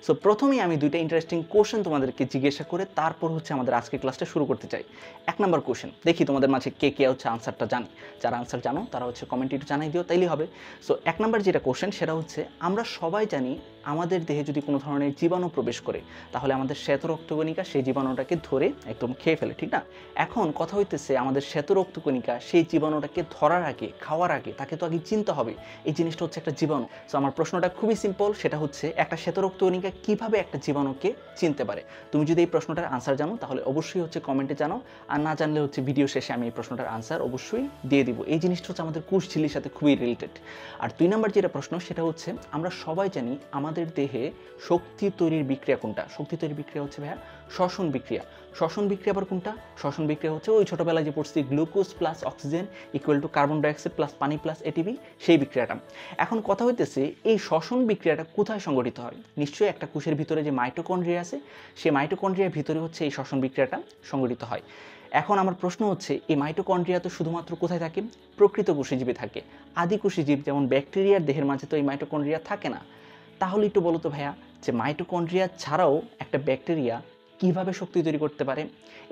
So প্রথমেই আমি দুইটা ইন্টারেস্টিং কোশ্চেন তোমাদেরকে জিজ্ঞাসা করে তারপর হচ্ছে আমাদের আজকে ক্লাসটা শুরু করতে চাই। 1 নম্বর কোশ্চেন, দেখি তোমাদের মাঝে কে কে হচ্ছে আনসারটা জানে। যারা আনসার জানো তারা হচ্ছে কমেন্টে একটু জানাই দিও, তাইলেই হবে। সো 1 নম্বর যেটা কোশ্চেন সেটা হচ্ছে, আমরা সবাই জানি আমাদের দেহে যদি কোনো ধরনের জীবাণু প্রবেশ করে তাহলে আমাদের শ্বেত রক্তকণিকা সেই জীবাণুটাকে ধরে একদম খেয়ে ফেলে, ঠিক না? এখন কথা হইতেছে, আমাদের শ্বেত রক্তকণিকা সেই জীবাণুটাকে ধরার আগে, খাওয়ার আগে তাকে তো আগে চিনতে হবে এই জিনিসটা হচ্ছে একটা জীবাণু। সো আমার প্রশ্নটা খুবই সিম্পল, সেটা হচ্ছে একটা শ্বেত রক্তকণিকা কিভাবে একটা জীবাণুকে চিনতে পারে? তুমি যদি এই প্রশ্নটার আনসার জানো তাহলে অবশ্যই হচ্ছে কমেন্টে জানাও, আর না জানলে হচ্ছে ভিডিও শেষে আমি এই প্রশ্নটার আনসার অবশ্যই দিয়ে দিব। এই জিনিসটা হচ্ছে আমাদের কোষ ঝিল্লির সাথে খুবই রিলেটেড। আর 2 নম্বর যেটা প্রশ্ন সেটা হচ্ছে, আমরা সবাই জানি আমাদের দেহে শক্তি তৈরির বিক্রিয়া কোনটা? শক্তি তৈরির বিক্রিয়া হচ্ছে ভাইয়া শ্বসন বিক্রিয়া। শ্বসন বিক্রিয়া আবার কোনটা? শ্বসন বিক্রিয়া হচ্ছে ওই ছোটবেলায় যে পড়ছি, glucose plus oxygen equal to carbon dioxide plus পানি প্লাস এটিপি, সেই বিক্রিয়াটা। এখন কথা হইতেছে, এই শ্বসন বিক্রিয়াটা কোথায় সংঘটিত হয়? নিশ্চয়ই একটা কোষের ভিতরে যে মাইটোকন্ড্রিয়া আছে, সেই মাইটোকন্ড্রিয়ার ভিতরে হচ্ছে এই শ্বসন বিক্রিয়াটা সংঘটিত হয়। এখন আমার প্রশ্ন হচ্ছে, এই মাইটোকন্ড্রিয়া তো শুধুমাত্র কোথায় থাকে? প্রকৃত কোষজীবী থাকে। আদি কোষজীব যেমন ব্যাকটেরিয়ার দেহের মাঝে তো এই মাইটোকন্ড্রিয়া থাকে না। তাহলে একটু বলো তো ভাইয়া, যে মাইটোকন্ড্রিয়া ছাড়াও একটা ব্যাকটেরিয়া কিভাবে শক্তি তৈরি করতে পারে?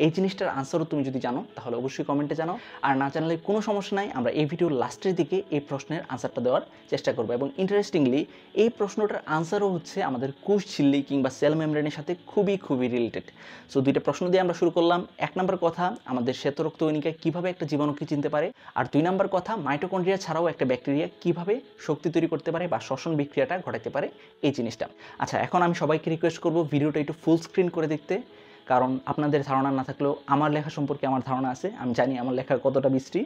এই জিনিসটার আনসারও তুমি যদি জানো তাহলে অবশ্যই কমেন্টে জানাও, আর না জানলে কোনো সমস্যা নাই, আমরা এই ভিডিওর লাস্টের দিকে এই প্রশ্নের আনসারটা দেওয়ার চেষ্টা করবো। এবং ইন্টারেস্টিংলি এই প্রশ্নটার আনসারও হচ্ছে আমাদের কোষ ঝিল্লি কিংবা সেল মেমব্রেনের সাথে খুবই রিলেটেড। সো দুইটা প্রশ্ন দিয়ে আমরা শুরু করলাম। 1 নম্বর কথা, আমাদের শ্বেত রক্তকণিকা কিভাবে একটা জীবাণুকে চিনতে পারে, আর 2 নম্বর কথা, মাইটোকন্ড্রিয়া ছাড়াও একটা ব্যাকটেরিয়া কিভাবে শক্তি তৈরি করতে পারে বা শ্বসন বিক্রিয়াটা ঘটাতে পারে, এই জিনিসটা। আচ্ছা, এখন আমি সবাইকে রিকোয়েস্ট করবো ভিডিওটা একটু ফুল স্ক্রিন করে দেখতে, কারণ আপনাদের ধারণা না থাকলেও আমার লেখা সম্পর্কে আমার ধারণা আছে, আমি জানি আমার লেখা কতটা বিশ্রী।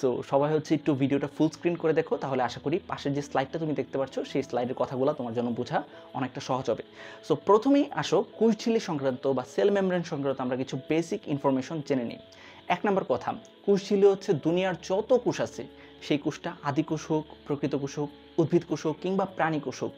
সো সবাই হচ্ছে একটু ভিডিওটা ফুল স্ক্রিন করে দেখো, তাহলে আশা করি পাশের যে স্লাইডটা তুমি দেখতে পাচ্ছ সেই স্লাইডের কথাগুলো তোমার জন্য বোঝা অনেকটা সহজ হবে। সো প্রথমেই আসো কোষ ঝিল্লি সংক্রান্ত বা সেল মেমব্রেন সংক্রান্ত আমরা কিছু বেসিক ইনফরমেশন জেনে নিই। 1 নম্বর কথা, কোষ ঝিল্লি হচ্ছে দুনিয়ার যত কোষ আছে সেই কোষটা আদি কোষ হোক, প্রকৃত কোষ হোক, উদ্ভিদ কোষ হোক কিংবা প্রাণী কোষ হোক,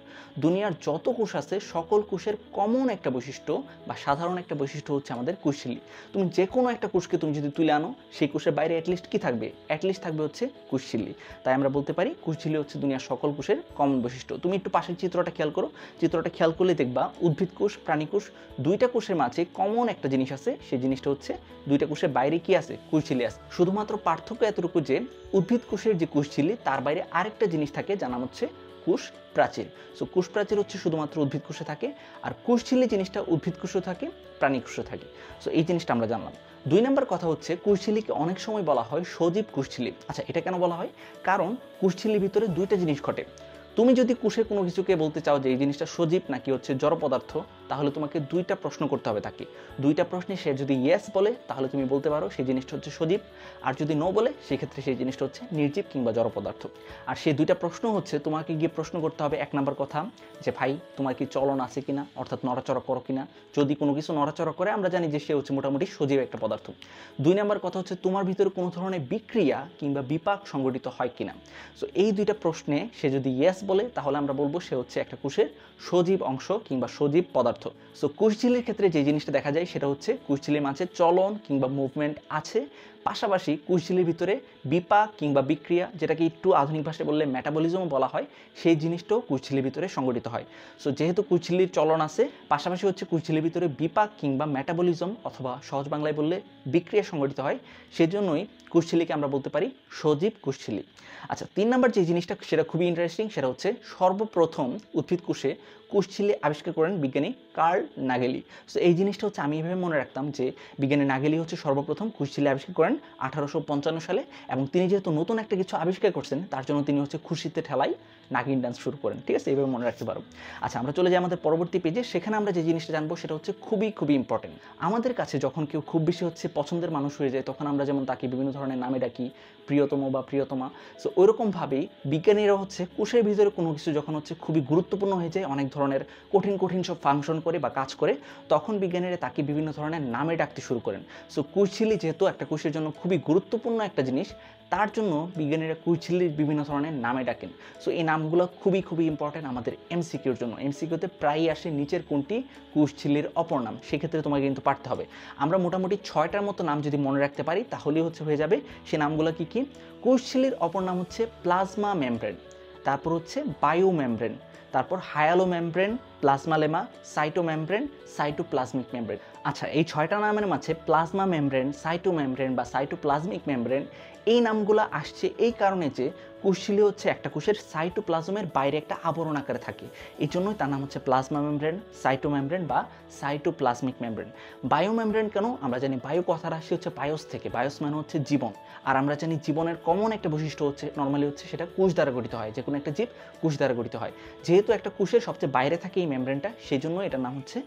দুনিয়ার যত কোষ আছে সকল কোষের কমন একটা বৈশিষ্ট্য বা সাধারণ একটা বৈশিষ্ট্য হচ্ছে আমাদের কোষ ঝিল্লি। তুমি যে কোনো একটা কোষকে তুমি যদি তুলে আনো, সেই কোষের বাইরে অ্যাটলিস্ট কি থাকবে? অ্যাটলিস্ট থাকবে হচ্ছে কোষ ঝিল্লি। তাই আমরা বলতে পারি কোষ ঝিল্লি হচ্ছে দুনিয়ার সকল কোষের কমন বৈশিষ্ট্য। তুমি একটু পাশের চিত্রটা খেয়াল করো, চিত্রটা খেয়াল করলে দেখবা উদ্ভিদ কোষ, প্রাণী কোষ, দুইটা কোষের মাঝে কমন একটা জিনিস আছে, সেই জিনিসটা হচ্ছে দুইটা কোষের বাইরে কি আছে? কোষ ঝিল্লি আছে। শুধুমাত্র পার্থক্য এতটুকু যে উদ্ভিদ কোষের যে কোষ ঝিল্লি তার বাইরে আরেকটা জিনিস থাকে, যার নাম হচ্ছে কোষ প্রাচীর। সো কোষ প্রাচীর হচ্ছে শুধুমাত্র উদ্ভিদ কোষে থাকে, আর কোষ ঝিল্লি জিনিসটা উদ্ভিদ কোষেও থাকে, প্রাণী কোষেও থাকে। সো এই জিনিসটা আমরা জানলাম। 2 নম্বর কথা হচ্ছে, কোষ ঝিল্লিকে অনেক সময় বলা হয় সজীব কোষ ঝিল্লি। আচ্ছা, এটা কেন বলা হয়? কারণ কোষ ঝিল্লির ভিতরে দুইটা জিনিস ঘটে। তুমি যদি কোষের কোনো কিছুকে বলতে চাও যে এই জিনিসটা সজীব নাকি হচ্ছে জড় পদার্থ, তাহলে তোমাকে দুইটা প্রশ্ন করতে হবে তাকে। দুইটা প্রশ্নে সে যদি ইয়েস বলে তাহলে তুমি বলতে পারো সেই জিনিসটা হচ্ছে সজীব, আর যদি নো বলে সেক্ষেত্রে সেই জিনিসটা হচ্ছে নির্জীব কিংবা জড় পদার্থ। আর সেই দুইটা প্রশ্ন হচ্ছে তোমাকে গিয়ে প্রশ্ন করতে হবে 1 নম্বর কথা, যে ভাই তোমার কি চলন আছে কিনা, অর্থাৎ নড়াচড়া করো কিনা। যদি কোনো কিছু নড়াচড়া করে আমরা জানি যে সে হচ্ছে মোটামুটি সজীব একটা পদার্থ। 2 নম্বর কথা হচ্ছে তোমার ভিতরে কোনো ধরনের বিক্রিয়া কিংবা বিপাক সংঘটিত হয় কিনা। সো এই দুইটা প্রশ্নে সে যদি ইয়েস বলে তাহলে আমরা বলবো সে হচ্ছে একটা কোষের সজীব অংশ কিংবা সজীব পদার্থ। সো কোষ ঝিল্লির ক্ষেত্রে যে জিনিসটা দেখা যায় সেটা হচ্ছে কোষ ঝিল্লির মাঝে চলন কিংবা মুভমেন্ট আছে, পাশাপাশি কোষ ঝিল্লির ভিতরে বিপাক কিংবা বিক্রিয়া, যেটাকে একটু আধুনিক ভাষায় বললে মেটাবলিজমও বলা হয়, সেই জিনিসটাও কোষ ঝিল্লির ভিতরে সংঘটিত হয়। সো যেহেতু কোষ ঝিল্লির চলন আছে, পাশাপাশি হচ্ছে কোষ ঝিল্লির ভিতরে বিপাক কিংবা মেটাবলিজম অথবা সহজ বাংলায় বললে বিক্রিয়া সংঘটিত হয়, সেজন্যই কোষ ঝিল্লিকে আমরা বলতে পারি সজীব কোষ ঝিল্লি। আচ্ছা, 3 নম্বর যে জিনিসটা সেটা খুবই ইন্টারেস্টিং, সেটা হচ্ছে সর্বপ্রথম উদ্ভিদ কোষে কোষ ঝিল্লি আবিষ্কার করেন বিজ্ঞানী কার্ল নাগেলি। সো এই জিনিসটা হচ্ছে আমি এভাবে মনে রাখতাম যে বিজ্ঞানী নাগেলি হচ্ছে সর্বপ্রথম কোষ ঝিল্লি আবিষ্কার করেন 1855 সালে, এবং তিনি যেহেতু নতুন একটা কিছু আবিষ্কার করছেন তার জন্য তিনি হচ্ছে খুশিতে ঠেলায় নাগিন ডান্স শুরু করেন। ঠিক আছে, এইভাবে মনে রাখতে পারো। আচ্ছা, আমরা চলে যাই আমাদের পরবর্তী পেজে। সেখানে আমরা যে জিনিসটা জানবো সেটা হচ্ছে খুবই ইম্পর্টেন্ট। আমাদের কাছে যখন কেউ খুব বেশি হচ্ছে পছন্দের মানুষ হয়ে যায়, তখন আমরা যেমন তাকে বিভিন্ন ধরনের নামে ডাকি, প্রিয়তম বা প্রিয়তমা। সো ওইরকমভাবেই বিজ্ঞানীরা হচ্ছে কোষের ভিতরে কোনো কিছু যখন হচ্ছে খুবই গুরুত্বপূর্ণ হয়ে যায়, অনেক ধরনের কঠিন সব ফাংশন করে বা কাজ করে, তখন বিজ্ঞানীরা তাকে বিভিন্ন ধরনের নামে ডাকতে শুরু করেন। সো কোষ ঝিল্লি যেহেতু একটা কোষের জন্য খুবই গুরুত্বপূর্ণ একটা জিনিস, তার জন্য বিজ্ঞানীরা কোষ ঝিল্লির বিভিন্ন ধরনের নামে ডাকেন। সো এই নামগুলো খুবই ইম্পর্টেন্ট আমাদের এমসিকিউর জন্য। এমসিকিউতে প্রায়ই আসে নিচের কোনটি কোষ ঝিল্লির অপর নাম, সেক্ষেত্রে তোমাকে কিন্তু পারতে হবে। আমরা মোটামুটি 6টার মতো নাম যদি মনে রাখতে পারি তাহলেই হচ্ছে হয়ে যাবে। সে নামগুলো কি কি? কোষ ঝিল্লির অপর নাম হচ্ছে প্লাজমা মেমব্রেন, তারপর হচ্ছে বায়ো মেমব্রেন, তারপর hyalo membrane, plasmalemma, cytomembrane, cytoplasmic membrane. আচ্ছা, এই 6টা নামের মাঝে প্লাজমা মেমব্রেন, সাইটোমেমব্রেন বা সাইটোপ্লাজমিক মেমব্রেন এই নামগুলো আসছে এই কারণে যে কোষঝিল্লি হচ্ছে একটা কোষের সাইটোপ্লাজমের বাইরে একটা আবরণ আকারে থাকে, এই জন্যই তার নাম হচ্ছে প্লাজমা মেমব্রেন, সাইটোমেমব্রেন বা সাইটোপ্লাজমিক মেমব্রেন। বায়ো মেমব্রেন কেন? আমরা জানি বায়ো কথার আসছে হচ্ছে বায়োস থেকে, বায়োস মানে হচ্ছে জীবন, আর আমরা জানি জীবনের কমন একটা বৈশিষ্ট্য হচ্ছে নর্মালি হচ্ছে সেটা কোষ দ্বারা গঠিত হয়, যে কোনো একটা জীব কোষ দ্বারা গঠিত হয়। যেহেতু একটা কোষের সবচেয়ে বাইরে থাকে এই মেমব্রেনটা, সেই জন্য এটার নাম হচ্ছে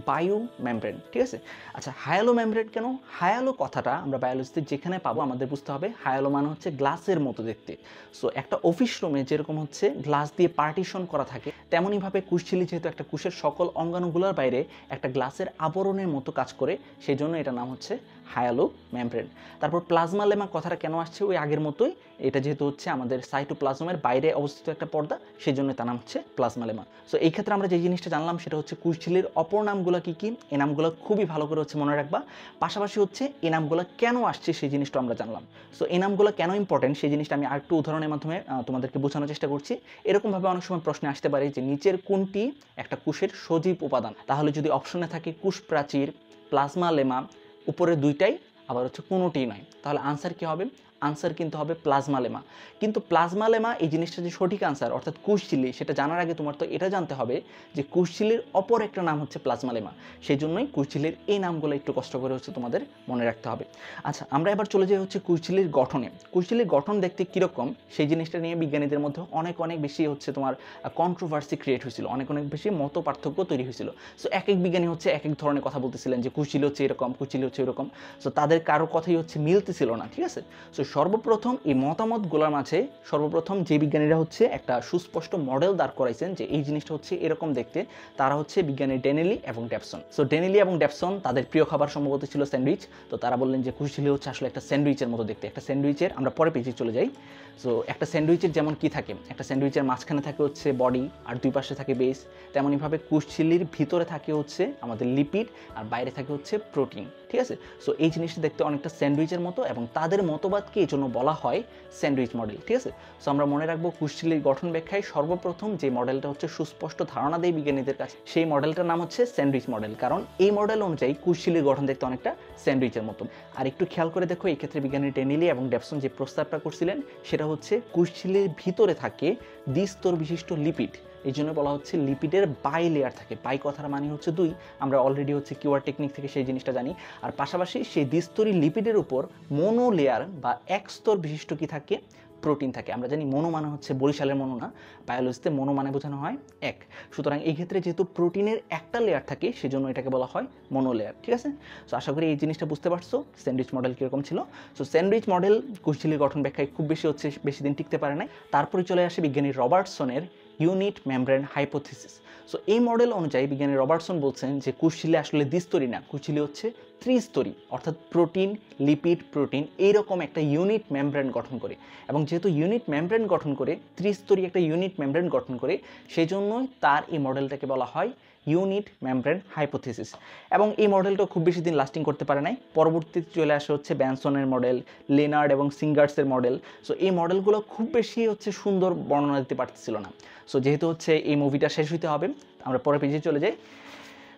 বায়ো মেমব্রেন, ঠিক আছে। আচ্ছা, হায়ালো মেমব্রেন কেন? হায়ালো কথাটা আমরা বায়োলজিতে যেখানে পাবো আমাদের বুঝতে হবে হায়ালো মানে হচ্ছে গ্লাসের মতো দেখতে। সো একটা অফিস রুমে যেরকম হচ্ছে গ্লাস দিয়ে পার্টিশন করা থাকে, তেমনইভাবে কোষঝিল্লি যেহেতু একটা কোষের সকল অঙ্গাণুগুলোর বাইরে একটা গ্লাসের আবরণের মতো কাজ করে, সেই জন্য এটার নাম হচ্ছে হায়ালো মেমব্রেন। তারপর প্লাজমা লেমা কথাটা কেন আসছে? ওই আগের মতোই, এটা যেহেতু হচ্ছে আমাদের সাইটোপ্লাজমের বাইরে অবস্থিত একটা পর্দা, সেই জন্য তার নাম হচ্ছে প্লাজমা লেমা। সো এই ক্ষেত্রে আমরা যে জিনিসটা জানলাম সেটা হচ্ছে কোষঝিল্লির অপর নামগুলো কী কী, এই নামগুলো খুবই ভালো করে হচ্ছে মনে রাখবা। পাশাপাশি হচ্ছে এই নামগুলো কেন আসছে সেই জিনিসটা আমরা জানলাম। সো এই নামগুলো কেন ইম্পর্টেন্ট সেই জিনিসটা আমি আরেকটু উদাহরণের মাধ্যমে তোমাদেরকে বোঝানোর চেষ্টা করছি। এরকমভাবে অনেক সময় প্রশ্নে আসতে পারে যে নিচের কোনটি একটা কোষের সজীব উপাদান, তাহলে যদি অপশনে থাকে কোষ প্রাচীর, প্লাজমা লেমা, উপরের দুইটাই, আবার হচ্ছে কোনোটিই নয়, তাহলে আনসার কী হবে? আনসার কিন্তু হবে প্লাজমা লেমা। কিন্তু প্লাজমা লেমা এই জিনিসটা যে সঠিক আনসার অর্থাৎ কোষঝিল্লি, সেটা জানার আগে তোমার তো এটা জানতে হবে যে কোষঝিল্লির অপর একটা নাম হচ্ছে প্লাজমা লেমা। সেই জন্যই কোষঝিল্লির এই নামগুলো একটু কষ্ট করে হচ্ছে তোমাদের মনে রাখতে হবে। আচ্ছা, আমরা এবার চলে যাই হচ্ছে কোষঝিল্লির গঠনে। কোষঝিল্লির গঠন দেখতে কীরকম সেই জিনিসটা নিয়ে বিজ্ঞানীদের মধ্যে অনেক বেশি হচ্ছে তোমার কন্ট্রোভার্সি ক্রিয়েট হয়েছিল, অনেক বেশি মত পার্থক্য তৈরি হয়েছিল। সো এক এক বিজ্ঞানী হচ্ছে এক এক ধরনের কথা বলতেছিলেন যে কোষঝিল্লি হচ্ছে এরকম, কোষঝিল্লি হচ্ছে এরকম। সো তাদের কারো কথাই হচ্ছে মিলতেছিল না, ঠিক আছে। সো সর্বপ্রথম এই মতামতগুলোর মাঝে সর্বপ্রথম যে বিজ্ঞানীরা হচ্ছে একটা সুস্পষ্ট মডেল দাঁড় করাইছেন যে এই জিনিসটা হচ্ছে এরকম দেখতে, তারা হচ্ছে বিজ্ঞানী ডেনেলি এবং ডেপসন। সো ডেনেলি এবং ডেপসন তাদের প্রিয় খাবার সম্ভবত ছিল স্যান্ডউইচ। তো তারা বললেন যে কোষঝিল্লি হচ্ছে আসলে একটা স্যান্ডউইচের মতো দেখতে। একটা স্যান্ডউইচের, আমরা পরে পেজে চলে যাই। সো একটা স্যান্ডউইচের যেমন কি থাকে, একটা স্যান্ডউইচের মাঝখানে থাকে হচ্ছে বডি আর দুই পাশে থাকে বেস, তেমনইভাবে কোষঝিল্লির ভিতরে থাকে হচ্ছে আমাদের লিপিড আর বাইরে থাকে হচ্ছে প্রোটিন, ঠিক আছে। সো এই জিনিসটা দেখতে অনেকটা স্যান্ডউইচের মতো এবং তাদের মতবাদকে এই জন্য বলা হয় স্যান্ডউইচ মডেল, ঠিক আছে। সো আমরা মনে রাখবো কোষঝিল্লির গঠন ব্যাখ্যায় সর্বপ্রথম যে মডেলটা হচ্ছে সুস্পষ্ট ধারণা দেয় বিজ্ঞানীদের কাছে, সেই মডেলটার নাম হচ্ছে স্যান্ডউইচ মডেল, কারণ এই মডেল অনুযায়ী কোষঝিল্লির গঠন দেখতে অনেকটা স্যান্ডউইচের মতো। আর একটু খেয়াল করে দেখো, এই ক্ষেত্রে বিজ্ঞানী ডেনেলি এবং ডেপসন যে প্রস্তাবটা করছিলেন সেটা হচ্ছে কোষঝিল্লির ভিতরে থাকে দ্বিস্তর বিশিষ্ট লিপিড, এই জন্য বলা হচ্ছে লিপিডের বাই লেয়ার থাকে। বাই কথার মানে হচ্ছে দুই, আমরা অলরেডি হচ্ছে কিওয়ার্ড টেকনিক থেকে সেই জিনিসটা জানি। আর পাশাপাশি সেই দ্বিস্তরী লিপিডের উপর মোনো লেয়ার বা এক স্তর বিশিষ্ট কি থাকে, প্রোটিন থাকে। আমরা জানি মোনো মানে হচ্ছে বরিশালের মোনো না, বায়োলজিতে মোনো মানে বোঝানো হয় এক। সুতরাং এই ক্ষেত্রে যেহেতু প্রোটিনের একটা লেয়ার থাকে সেজন্য এটাকে বলা হয় মোনো লেয়ার, ঠিক আছে। সো আশা করি এই জিনিসটা বুঝতে পারছো স্যান্ডউইচ মডেল কীরকম ছিল। সো স্যান্ডউইচ মডেল কোষঝিল্লির গঠন ব্যাখ্যায় খুব বেশি দিন টিকতে পারে নাই। তারপরে চলে আসে বিজ্ঞানী রবার্টসনের ইউনিট মেমব্রেন হাইপোথিসিস। সো এই মডেল অনুযায়ী বিজ্ঞানী রবার্টসন বলছেন যে কোষঝিল্লি আসলে দ্বিস্তরী না, কোষঝিল্লি হচ্ছে ত্রিস্তরী, অর্থাৎ প্রোটিন, লিপিড, প্রোটিন এইরকম একটা ইউনিট মেমব্রেন গঠন করে। এবং যেহেতু ইউনিট মেমব্রেন গঠন করে, ত্রিস্তরী একটা ইউনিট মেমব্রেন গঠন করে, সেই জন্যই তার এই মডেলটাকে বলা হয় ইউনিট মেমব্রেন হাইপোথিসিস। এবং এই মডেলটা খুব বেশি দিন লাস্টিং করতে পারে নাই, পরবর্তীতে চলে আসে হচ্ছে ব্যানসনের মডেল, লেনার্ড এবং সিঙ্গার্সের মডেল। সো এই মডেলগুলো খুব বেশি হচ্ছে সুন্দর বর্ণনা দিতে পারতেছিল না। সো যেহেতু হচ্ছে এই মুভিটা শেষ হইতে হবে, আমরা পরে পেজে চলে যাই।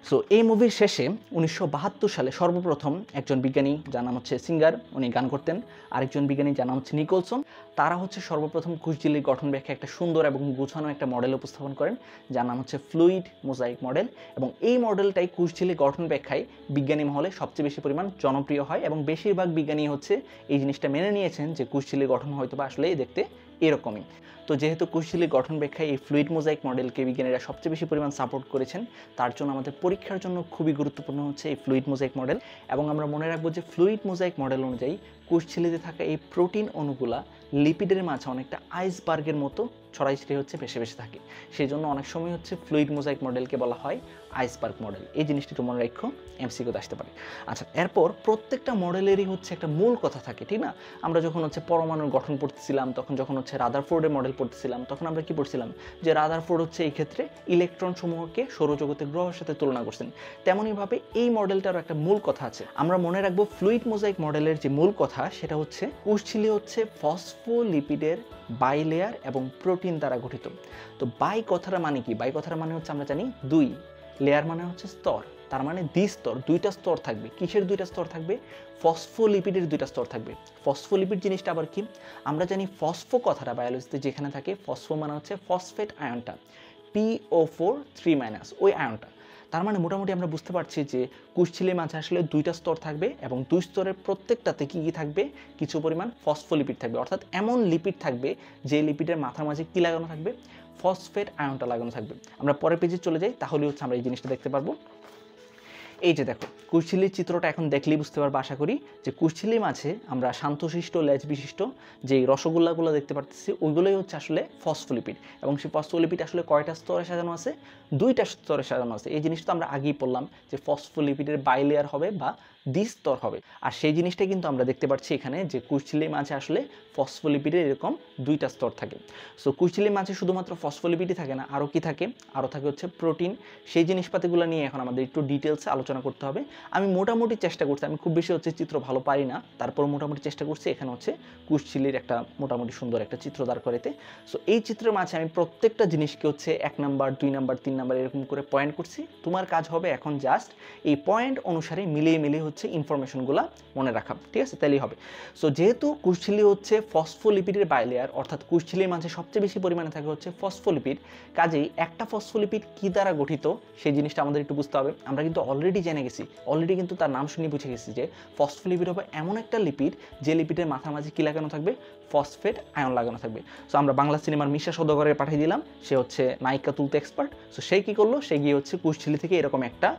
সো এই মুভির শেষে 1972 সালে সর্বপ্রথম একজন বিজ্ঞানী যার নাম হচ্ছে সিঙ্গার, উনি গান করতেন, আরেকজন বিজ্ঞানী যার নাম হচ্ছে নিকোলসন, তারা হচ্ছে সর্বপ্রথম কোষঝিল্লির গঠন ব্যাখ্যা একটা সুন্দর এবং গুছানো একটা মডেল উপস্থাপন করেন যার নাম হচ্ছে ফ্লুইড মোজাইক মডেল। এবং এই মডেলটাই কোষঝিল্লির গঠন ব্যাখ্যায় বিজ্ঞানী মহলে সবচেয়ে বেশি পরিমাণ জনপ্রিয় হয় এবং বেশিরভাগ বিজ্ঞানী হচ্ছে এই জিনিসটা মেনে নিয়েছেন যে কোষঝিল্লির গঠন হয়তো বা আসলেই দেখতে এরকমই। তো যেহেতু কোষঝিল্লির গঠন ব্যাখ্যায় এই ফ্লুইড মোজাইক মডেলকে বিজ্ঞানীরা সবচেয়ে বেশি পরিমাণ সাপোর্ট করেছেন, তার জন্য আমাদের পরীক্ষার জন্য খুবই গুরুত্বপূর্ণ হচ্ছে এই ফ্লুইড মোজাইক মডেল। এবং আমরা মনে রাখবো যে ফ্লুইড মোজাইক মডেল অনুযায়ী কোষঝিল্লিতে থাকা এই প্রোটিন অণুগুলা লিপিডের মাঝে অনেকটা আইসবার্গের মতো ছড়াই ছিটে হচ্ছে ভেসে থাকে, সেই জন্য অনেক সময় হচ্ছে ফ্লুইড মোজাইক মডেলকে বলা হয় আইসবার্গ মডেল। এই জিনিসটি তো মনে রাখো, এমসিকিউতে আসতে পারে। আচ্ছা, এরপর প্রত্যেকটা মডেলেরই হচ্ছে একটা মূল কথা থাকে, ঠিক না? আমরা যখন হচ্ছে পরমাণুর গঠন পড়তেছিলাম, তখন যখন হচ্ছে রাদারফোর্ডের মডেল পড়তেছিলাম, তখন আমরা কি পড়ছিলাম যে রাদারফোর্ড হচ্ছে এই ক্ষেত্রে ইলেকট্রন সমূহকে সৌরজগতের গ্রহের সাথে তুলনা করছেন। তেমনইভাবে এই মডেলটারও একটা মূল কথা আছে। আমরা মনে রাখবো ফ্লুইড মোজাইক মডেলের যে মূল কথা সেটা হচ্ছে কোষঝিল্লি হচ্ছে ফসফেট ফসফোলিপিডের বাইলেয়ার এবং প্রোটিন দ্বারা গঠিত। তো বাই কথার মানে কি? বাই কথার মানে হচ্ছে আমরা জানি দুই, লেয়ার মানে হচ্ছে স্তর, তার মানে দ্বিস্তর, দুইটা স্তর থাকবে। কিসের দুইটা স্তর থাকবে? ফসফোলিপিডের দুইটা স্তর থাকবে। ফসফোলিপিড জিনিসটা আবার কি? আমরা জানি ফসফো কথাটা বায়োলজিতে যেখানে থাকে, ফসফো মানে হচ্ছে ফসফেট আয়নটা, PO4 3- ওই আয়নটা। তার মানে মোটামুটি আমরা বুঝতে পারছি যে কুশঝিলির মাঝে আসলে দুইটা স্তর থাকবে এবং দুই স্তরের প্রত্যেকটাতে কি কি থাকবে? কিছু পরিমাণ ফসফোলিপিড থাকবে, অর্থাৎ এমন লিপিড থাকবে যে লিপিডের মাথার মাঝে কি লাগানো থাকবে? ফসফেট আয়নটা লাগানো থাকবে। আমরা পরের পেজে চলে যাই, তাহলে হচ্ছে আমরা এই জিনিসটা দেখতে পারবো। এই যে দেখো কুশঝিলির চিত্রটা এখন দেখলেই বুঝতে পারবো আশা করি যে কুশঝিলির মাঝে আমরা শান্তশিষ্ট লেজ বিশিষ্ট যে রসগোল্লাগুলো দেখতে পারতেছি ওইগুলোই হচ্ছে আসলে ফসফোলিপিড, এবং সেই ফসফোলিপিড আসলে কয়টা স্তরে সাজানো আছে? দুইটা স্তরে সাজানো আছে। এই জিনিসটা আমরা আগেই পড়লাম যে ফসফোলিপিডের বাইলেয়ার হবে বা দ্বিস্তর হবে, আর সেই জিনিসটাই কিন্তু আমরা দেখতে পাচ্ছি এখানে যে কুশঝিলির মাঝে আসলে ফসফোলিপিডের এরকম দুইটা স্তর থাকে। সো কুশঝিলির মাঝে শুধুমাত্র ফসফোলিপিডই থাকে না, আরও কি থাকে? আরও থাকে হচ্ছে প্রোটিন। সেই জিনিসপাতিগুলো নিয়ে এখন আমাদের একটু ডিটেলসে আলোচনা করতে হবে। আমি মোটামুটি চেষ্টা করছি, আমি খুব বেশি হচ্ছে চিত্র ভালো পারি না, তারপর মোটামুটি চেষ্টা করছি এখানে হচ্ছে কুশঝিলির একটা মোটামুটি সুন্দর একটা চিত্র দাঁড় করাতে। সো এই চিত্রের মাঝে আমি প্রত্যেকটা জিনিসকে হচ্ছে 1 নাম্বার 2 নাম্বার 3 নাম্বার এরকম করে পয়েন্ট করছি। তোমার কাজ হবে এখন জাস্ট এই পয়েন্ট অনুসারে মিলিয়ে মিলিয়ে হচ্ছে ইনফরমেশনগুলো মনে রাখা, ঠিক আছে? তাইলেই হবে। সো যেহেতু কুশঝিলি হচ্ছে ফসফোলিপিডের বাইলেয়ার, অর্থাৎ কুশঝিলির মাঝে সবচেয়ে বেশি পরিমাণে থাকে হচ্ছে ফসফোলিপিড, কাজেই একটা ফসফোলিপিড কি দ্বারা গঠিত সেই জিনিসটা আমাদের একটু বুঝতে হবে। আমরা কিন্তু অলরেডি জেনে গেছি, অলরেডি কিন্তু তার নাম শুনে বুঝে গেছি যে ফসফোলিপিড হবে এমন একটা লিপিড যে লিপিডের মাথার মাঝে কি লাগানো থাকবে? ফসফেট আয়ন লাগানো থাকবে। সো আমরা বাংলা সিনেমার মিশা সওদাগরে পাঠিয়ে দিলাম, সে হচ্ছে নায়িকা তুলতে এক্সপার্ট। সো সেই কী করলো? সে গিয়ে হচ্ছে কুশঝিলি থেকে এরকম একটা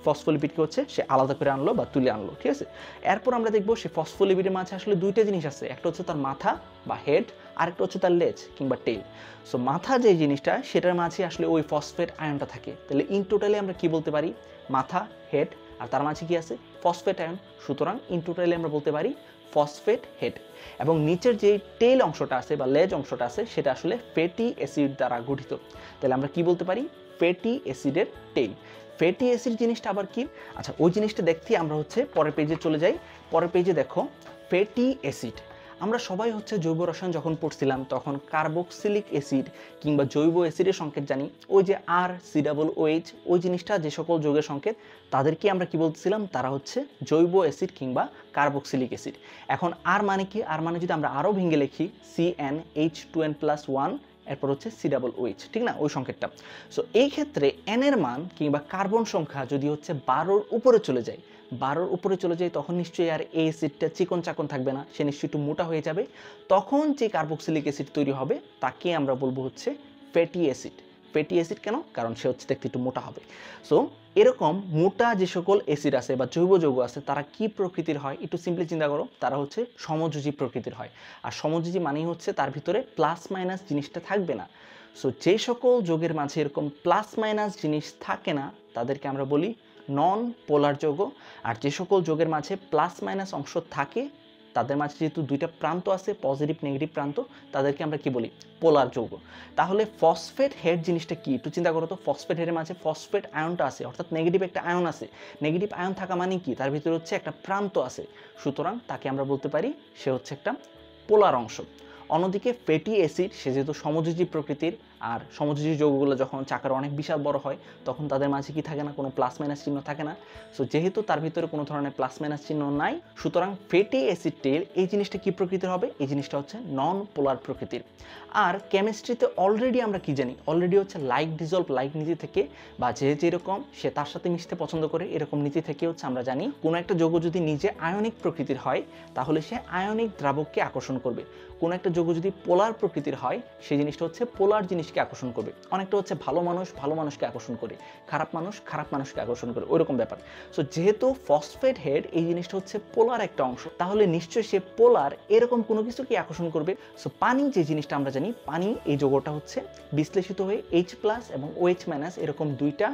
ফসফোলিপিডকে হচ্ছে সে আলাদা করে আনলো বা তুলে আনলো, ঠিক আছে? এরপর আমরা দেখবো সে ফসফোলিপিডের মাঝে আসলে দুইটা জিনিস আছে, একটা হচ্ছে তার মাথা বা হেড, আরেকটা হচ্ছে তার লেজ কিংবা টেল। সো মাথা যে জিনিসটা সেটার মাঝে আসলে ওই ফসফেট আয়নটা থাকে। তাহলে ইন টোটালি আমরা কি বলতে পারি? মাথা, হেড, আর তার মাঝে কি আছে? Phosphate ion. সুতরাং ইন টোটালি আমরা বলতে পারি ফসফেট হেড। এবং নিচের যে টেল অংশটা আছে বা লেজ অংশটা আছে সেটা আসলে ফ্যাটি অ্যাসিড দ্বারা গঠিত। তাহলে আমরা কি বলতে পারি? ফ্যাটি অ্যাসিডের টেল। ফ্যাটি অ্যাসিড জিনিসটা আবার কি? আচ্ছা, ওই জিনিসটা দেখতে আমরা হচ্ছে পরের পেজে চলে যাই। পরের পেজে দেখো ফ্যাটি অ্যাসিড। আমরা সবাই হচ্ছে জৈব রসায়ন যখন পড়ছিলাম তখন কার্বক্সিলিক অ্যাসিড কিংবা জৈব অ্যাসিডের সংকেত জানি, ওই যে RCOOH, ওই জিনিসটা যে সকল যৌগের সংকেত তাদেরকে আমরা কি বলতেছিলাম? তারা হচ্ছে জৈব অ্যাসিড কিংবা কার্বক্সিলিক অ্যাসিড। এখন আর মানে কি? আর মানে যদি আমরা আরও ভেঙে লিখি CnH2n+1, এরপর হচ্ছে COOH, ঠিক না? ওই সংকেতটা। সো এই ক্ষেত্রে n এর মান কিংবা কার্বন সংখ্যা যদি হচ্ছে 12-র উপরে চলে যায়, 12-র উপরে চলে যায়, তখন নিশ্চয়ই আর এই অ্যাসিডটা চিকন চাকন থাকবে না, সে নিশ্চয়ই একটু মোটা হয়ে যাবে। তখন যে কার্বক্সিলিক অ্যাসিড তৈরি হবে তাকে আমরা বলবো হচ্ছে ফ্যাটি অ্যাসিড। ফ্যাটি অ্যাসিড কেন? কারণ সে হচ্ছে দেখতে একটু মোটা হবে। সো এরকম মোটা যে সকল অ্যাসিড আছে বা জৈব যৌগ আছে তারা কি প্রকৃতির হয়? একটু সিম্পলি চিন্তা করো, তারা হচ্ছে সমযোজী প্রকৃতির হয়। আর সমযোজী মানেই হচ্ছে তার ভিতরে প্লাস মাইনাস জিনিসটা থাকবে না। সো যে সকল যৌগের মাঝে এরকম প্লাস মাইনাস জিনিস থাকে না তাদেরকে আমরা বলি নন পোলার যৌগ। আর যে সকল যৌগের মাঝে প্লাস মাইনাস অংশ থাকে তাদের মাঝে যেহেতু দুইটা প্রান্ত আছে, পজিটিভ নেগেটিভ প্রান্ত, তাদেরকে আমরা কি বলি? পোলার যৌগ। তাহলে ফসফেট হেড জিনিসটা কি? একটু চিন্তা করো তো। ফসফেট হেডের মাঝে ফসফেট আয়নটা আছে, অর্থাৎ নেগেটিভ একটা আয়ন আছে। নেগেটিভ আয়ন থাকা মানে কি? তার ভিতরে হচ্ছে একটা প্রান্ত আছে, সুতরাং তাকে আমরা বলতে পারি সে হচ্ছে একটা পোলার অংশ। অন্যদিকে ফ্যাটি অ্যাসিড সে যেহেতু সমযোজী প্রকৃতির, আর সমযোজী যৌগগুলো যখন চাকার অনেক বিশাল বড় হয় তখন তাদের মাঝে কি থাকে না? কোনো প্লাস মাইনাস চিহ্ন থাকে না। সো যেহেতু তার ভিতরে কোনো ধরনের প্লাস মাইনাস চিহ্ন নাই, সুতরাং ফ্যাটি অ্যাসিড টেল এই জিনিসটা কি প্রকৃতির হবে? এই জিনিসটা হচ্ছে নন পোলার প্রকৃতির। আর কেমিস্ট্রিতে অলরেডি আমরা কি জানি? অলরেডি হচ্ছে লাইক ডিজলভ লাইক নীতি থেকে, বা যে যেরকম সে তার সাথে মিশতে পছন্দ করে এরকম নীতি থেকে হচ্ছে আমরা জানি কোনো একটা যৌগ যদি নিজে আয়নিক প্রকৃতির হয় তাহলে সে আয়নিক দ্রাবককে আকর্ষণ করবে। কোনো একটা যৌগ যদি পোলার প্রকৃতির হয় সেই জিনিসটা হচ্ছে পোলার জিনিসকে আকর্ষণ করবে। অনেকটা হচ্ছে ভালো মানুষ ভালো মানুষকে আকর্ষণ করে, খারাপ মানুষ খারাপ মানুষকে আকর্ষণ করে, ওইরকম ব্যাপার। সো যেহেতু ফসফেট হেড এই জিনিসটা হচ্ছে পোলার একটা অংশ, তাহলে নিশ্চয়ই সে পোলার এরকম কোনো কিছুকে আকর্ষণ করবে। সো পানি যে জিনিসটা আমরা জানি, পানি এই যৌগটা হচ্ছে বিশ্লেষিত হয়ে H+ এবং OH- এরকম দুইটা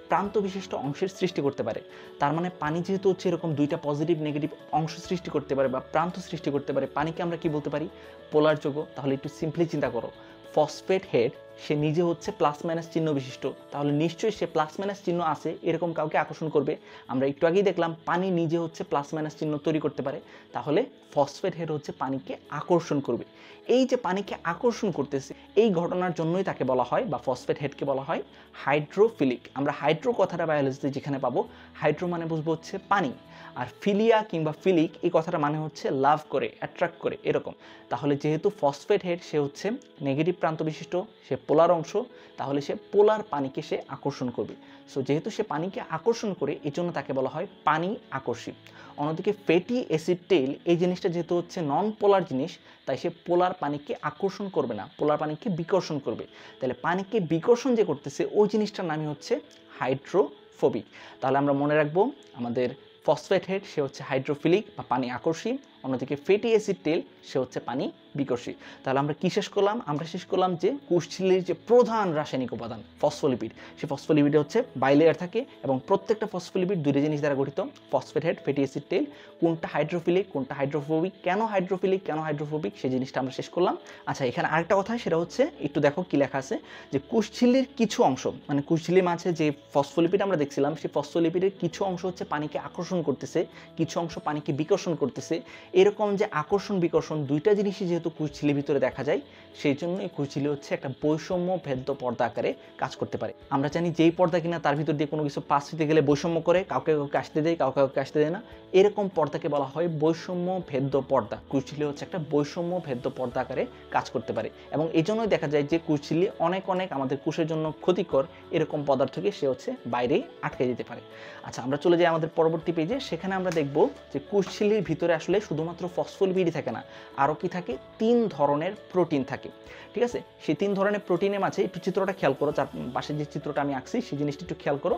প্রান্ত বিশিষ্ট অংশের সৃষ্টি করতে পারে। তার মানে পানি যেহেতু হচ্ছে এরকম দুইটা পজিটিভ নেগেটিভ অংশ সৃষ্টি করতে পারে বা প্রান্ত সৃষ্টি করতে পারে, পানিকে আমরা কি বলতে পারি? পোলার যৌগ। তাহলে একটু সিম্পলি চিন্তা করো, ফসফেট হেড সে নিজে হচ্ছে প্লাস মাইনাস চিহ্ন বিশিষ্ট, তাহলে নিশ্চয়ই সে প্লাস মাইনাস চিহ্ন আছে এরকম কাউকে আকর্ষণ করবে। আমরা একটু আগেই দেখলাম পানি নিজে হচ্ছে প্লাস মাইনাস চিহ্ন তৈরি করতে পারে, তাহলে ফসফেট হেড হচ্ছে পানিকে আকর্ষণ করবে। এই যে পানিকে আকর্ষণ করতেছে এই ঘটনার জন্যই তাকে বলা হয় বা ফসফেট হেডকে বলা হয় হাইড্রোফিলিক। আমরা হাইড্রো কথাটা বায়োলজিতে যেখানে পাবো, হাইড্রো মানে বুঝবো হচ্ছে পানি, আর ফিলিয়া কিংবা ফিলিক এই কথাটা মানে হচ্ছে লাভ করে, অ্যাট্রাক্ট করে এরকম। তাহলে যেহেতু ফসফেট হেড সে হচ্ছে নেগেটিভ প্রান্ত বিশিষ্ট, সে পোলার অংশ, তাহলে সে পোলার পানিকে সে আকর্ষণ করবে। সো যেহেতু সে পানিকে আকর্ষণ করে এই জন্য তাকে বলা হয় পানি আকর্ষী। অন্যদিকে ফ্যাটি অ্যাসিড টেইল এই জিনিসটা যেহেতু হচ্ছে নন পোলার জিনিস, তাই সে পোলার পানিকে আকর্ষণ করবে না, পোলার পানিকে বিকর্ষণ করবে। তাহলে পানিকে বিকর্ষণ যে করতেছে ওই জিনিসটার নামই হচ্ছে হাইড্রোফোবিক। তাহলে আমরা মনে রাখবো আমাদের ফসফেট হেড সে হচ্ছে হাইড্রোফিলিক বা পানি আকর্ষী, অন্যদিকে ফ্যাটি অ্যাসিড টেল সে হচ্ছে পানি বিকর্ষী। তাহলে আমরা কি শেষ করলাম? আমরা শেষ করলাম যে কোষঝিল্লির যে প্রধান রাসায়নিক উপাদান ফসফোলিপিড, সেই ফসফোলিপিড হচ্ছে বাইলেয়ার থাকে এবং প্রত্যেকটা ফসফোলিপিড দুইটা জিনিস দ্বারা গঠিত, ফসফেট হেড, ফ্যাটি অ্যাসিড টেল। কোনটা হাইড্রোফিলিক, কোনটা হাইড্রোফোবিক, কেন হাইড্রোফিলিক, কেন হাইড্রোফোবিক, সেই জিনিসটা আমরা শেষ করলাম। আচ্ছা, এখানে আরেকটা কথা, সেটা হচ্ছে একটু দেখো কি লেখা আছে, যে কোষঝিল্লির কিছু অংশ, মানে কোষঝিল্লির মাঝে যে ফসফোলিপিড আমরা দেখছিলাম, সেই ফসফোলিপিডের কিছু অংশ হচ্ছে পানিকে আকর্ষণ করতেছে, কিছু অংশ পানিকে বিকর্ষণ করতেছে। এরকম যে আকর্ষণ বিকর্ষণ দুইটা জিনিসই যেহেতু কোষঝিল্লির ভিতরে দেখা যায়, সেই জন্য এই কোষঝিল্লি হচ্ছে একটা বৈষম্য ভেদ্য পর্দা আকারে কাজ করতে পারে। আমরা জানি যেই পর্দা কিনা তার ভিতর দিয়ে কোনো কিছু পাস হতে গেলে বৈষম্য করে, কাউকে কাউকে আসতে দেয়, কাউকে কাউকে আসতে দেয় না, এরকম পর্দাকে বলা হয় বৈষম্য ভেদ্য পর্দা। কোষঝিল্লি হচ্ছে একটা বৈষম্য ভেদ্য পর্দা আকারে কাজ করতে পারে এবং এই জন্যই দেখা যায় যে কোষঝিল্লি অনেক অনেক আমাদের কোষের জন্য ক্ষতিকর এরকম পদার্থকে সে হচ্ছে বাইরে আটকে দিতে পারে। আচ্ছা, আমরা চলে যাই আমাদের পরবর্তী পেজে। সেখানে আমরা দেখব যে কোষঝিল্লির ভিতরে আসলে শুধুমাত্র ফসফোলিপিডই থাকে না, আরও কি থাকে, 3 ধরনের প্রোটিন থাকে। ঠিক আছে, সেই 3 ধরনের প্রোটিনের মাঝে একটু চিত্রটা খেয়াল করো, যার পাশে যে চিত্রটা আমি আঁকছি সেই জিনিসটা একটু খেয়াল করো।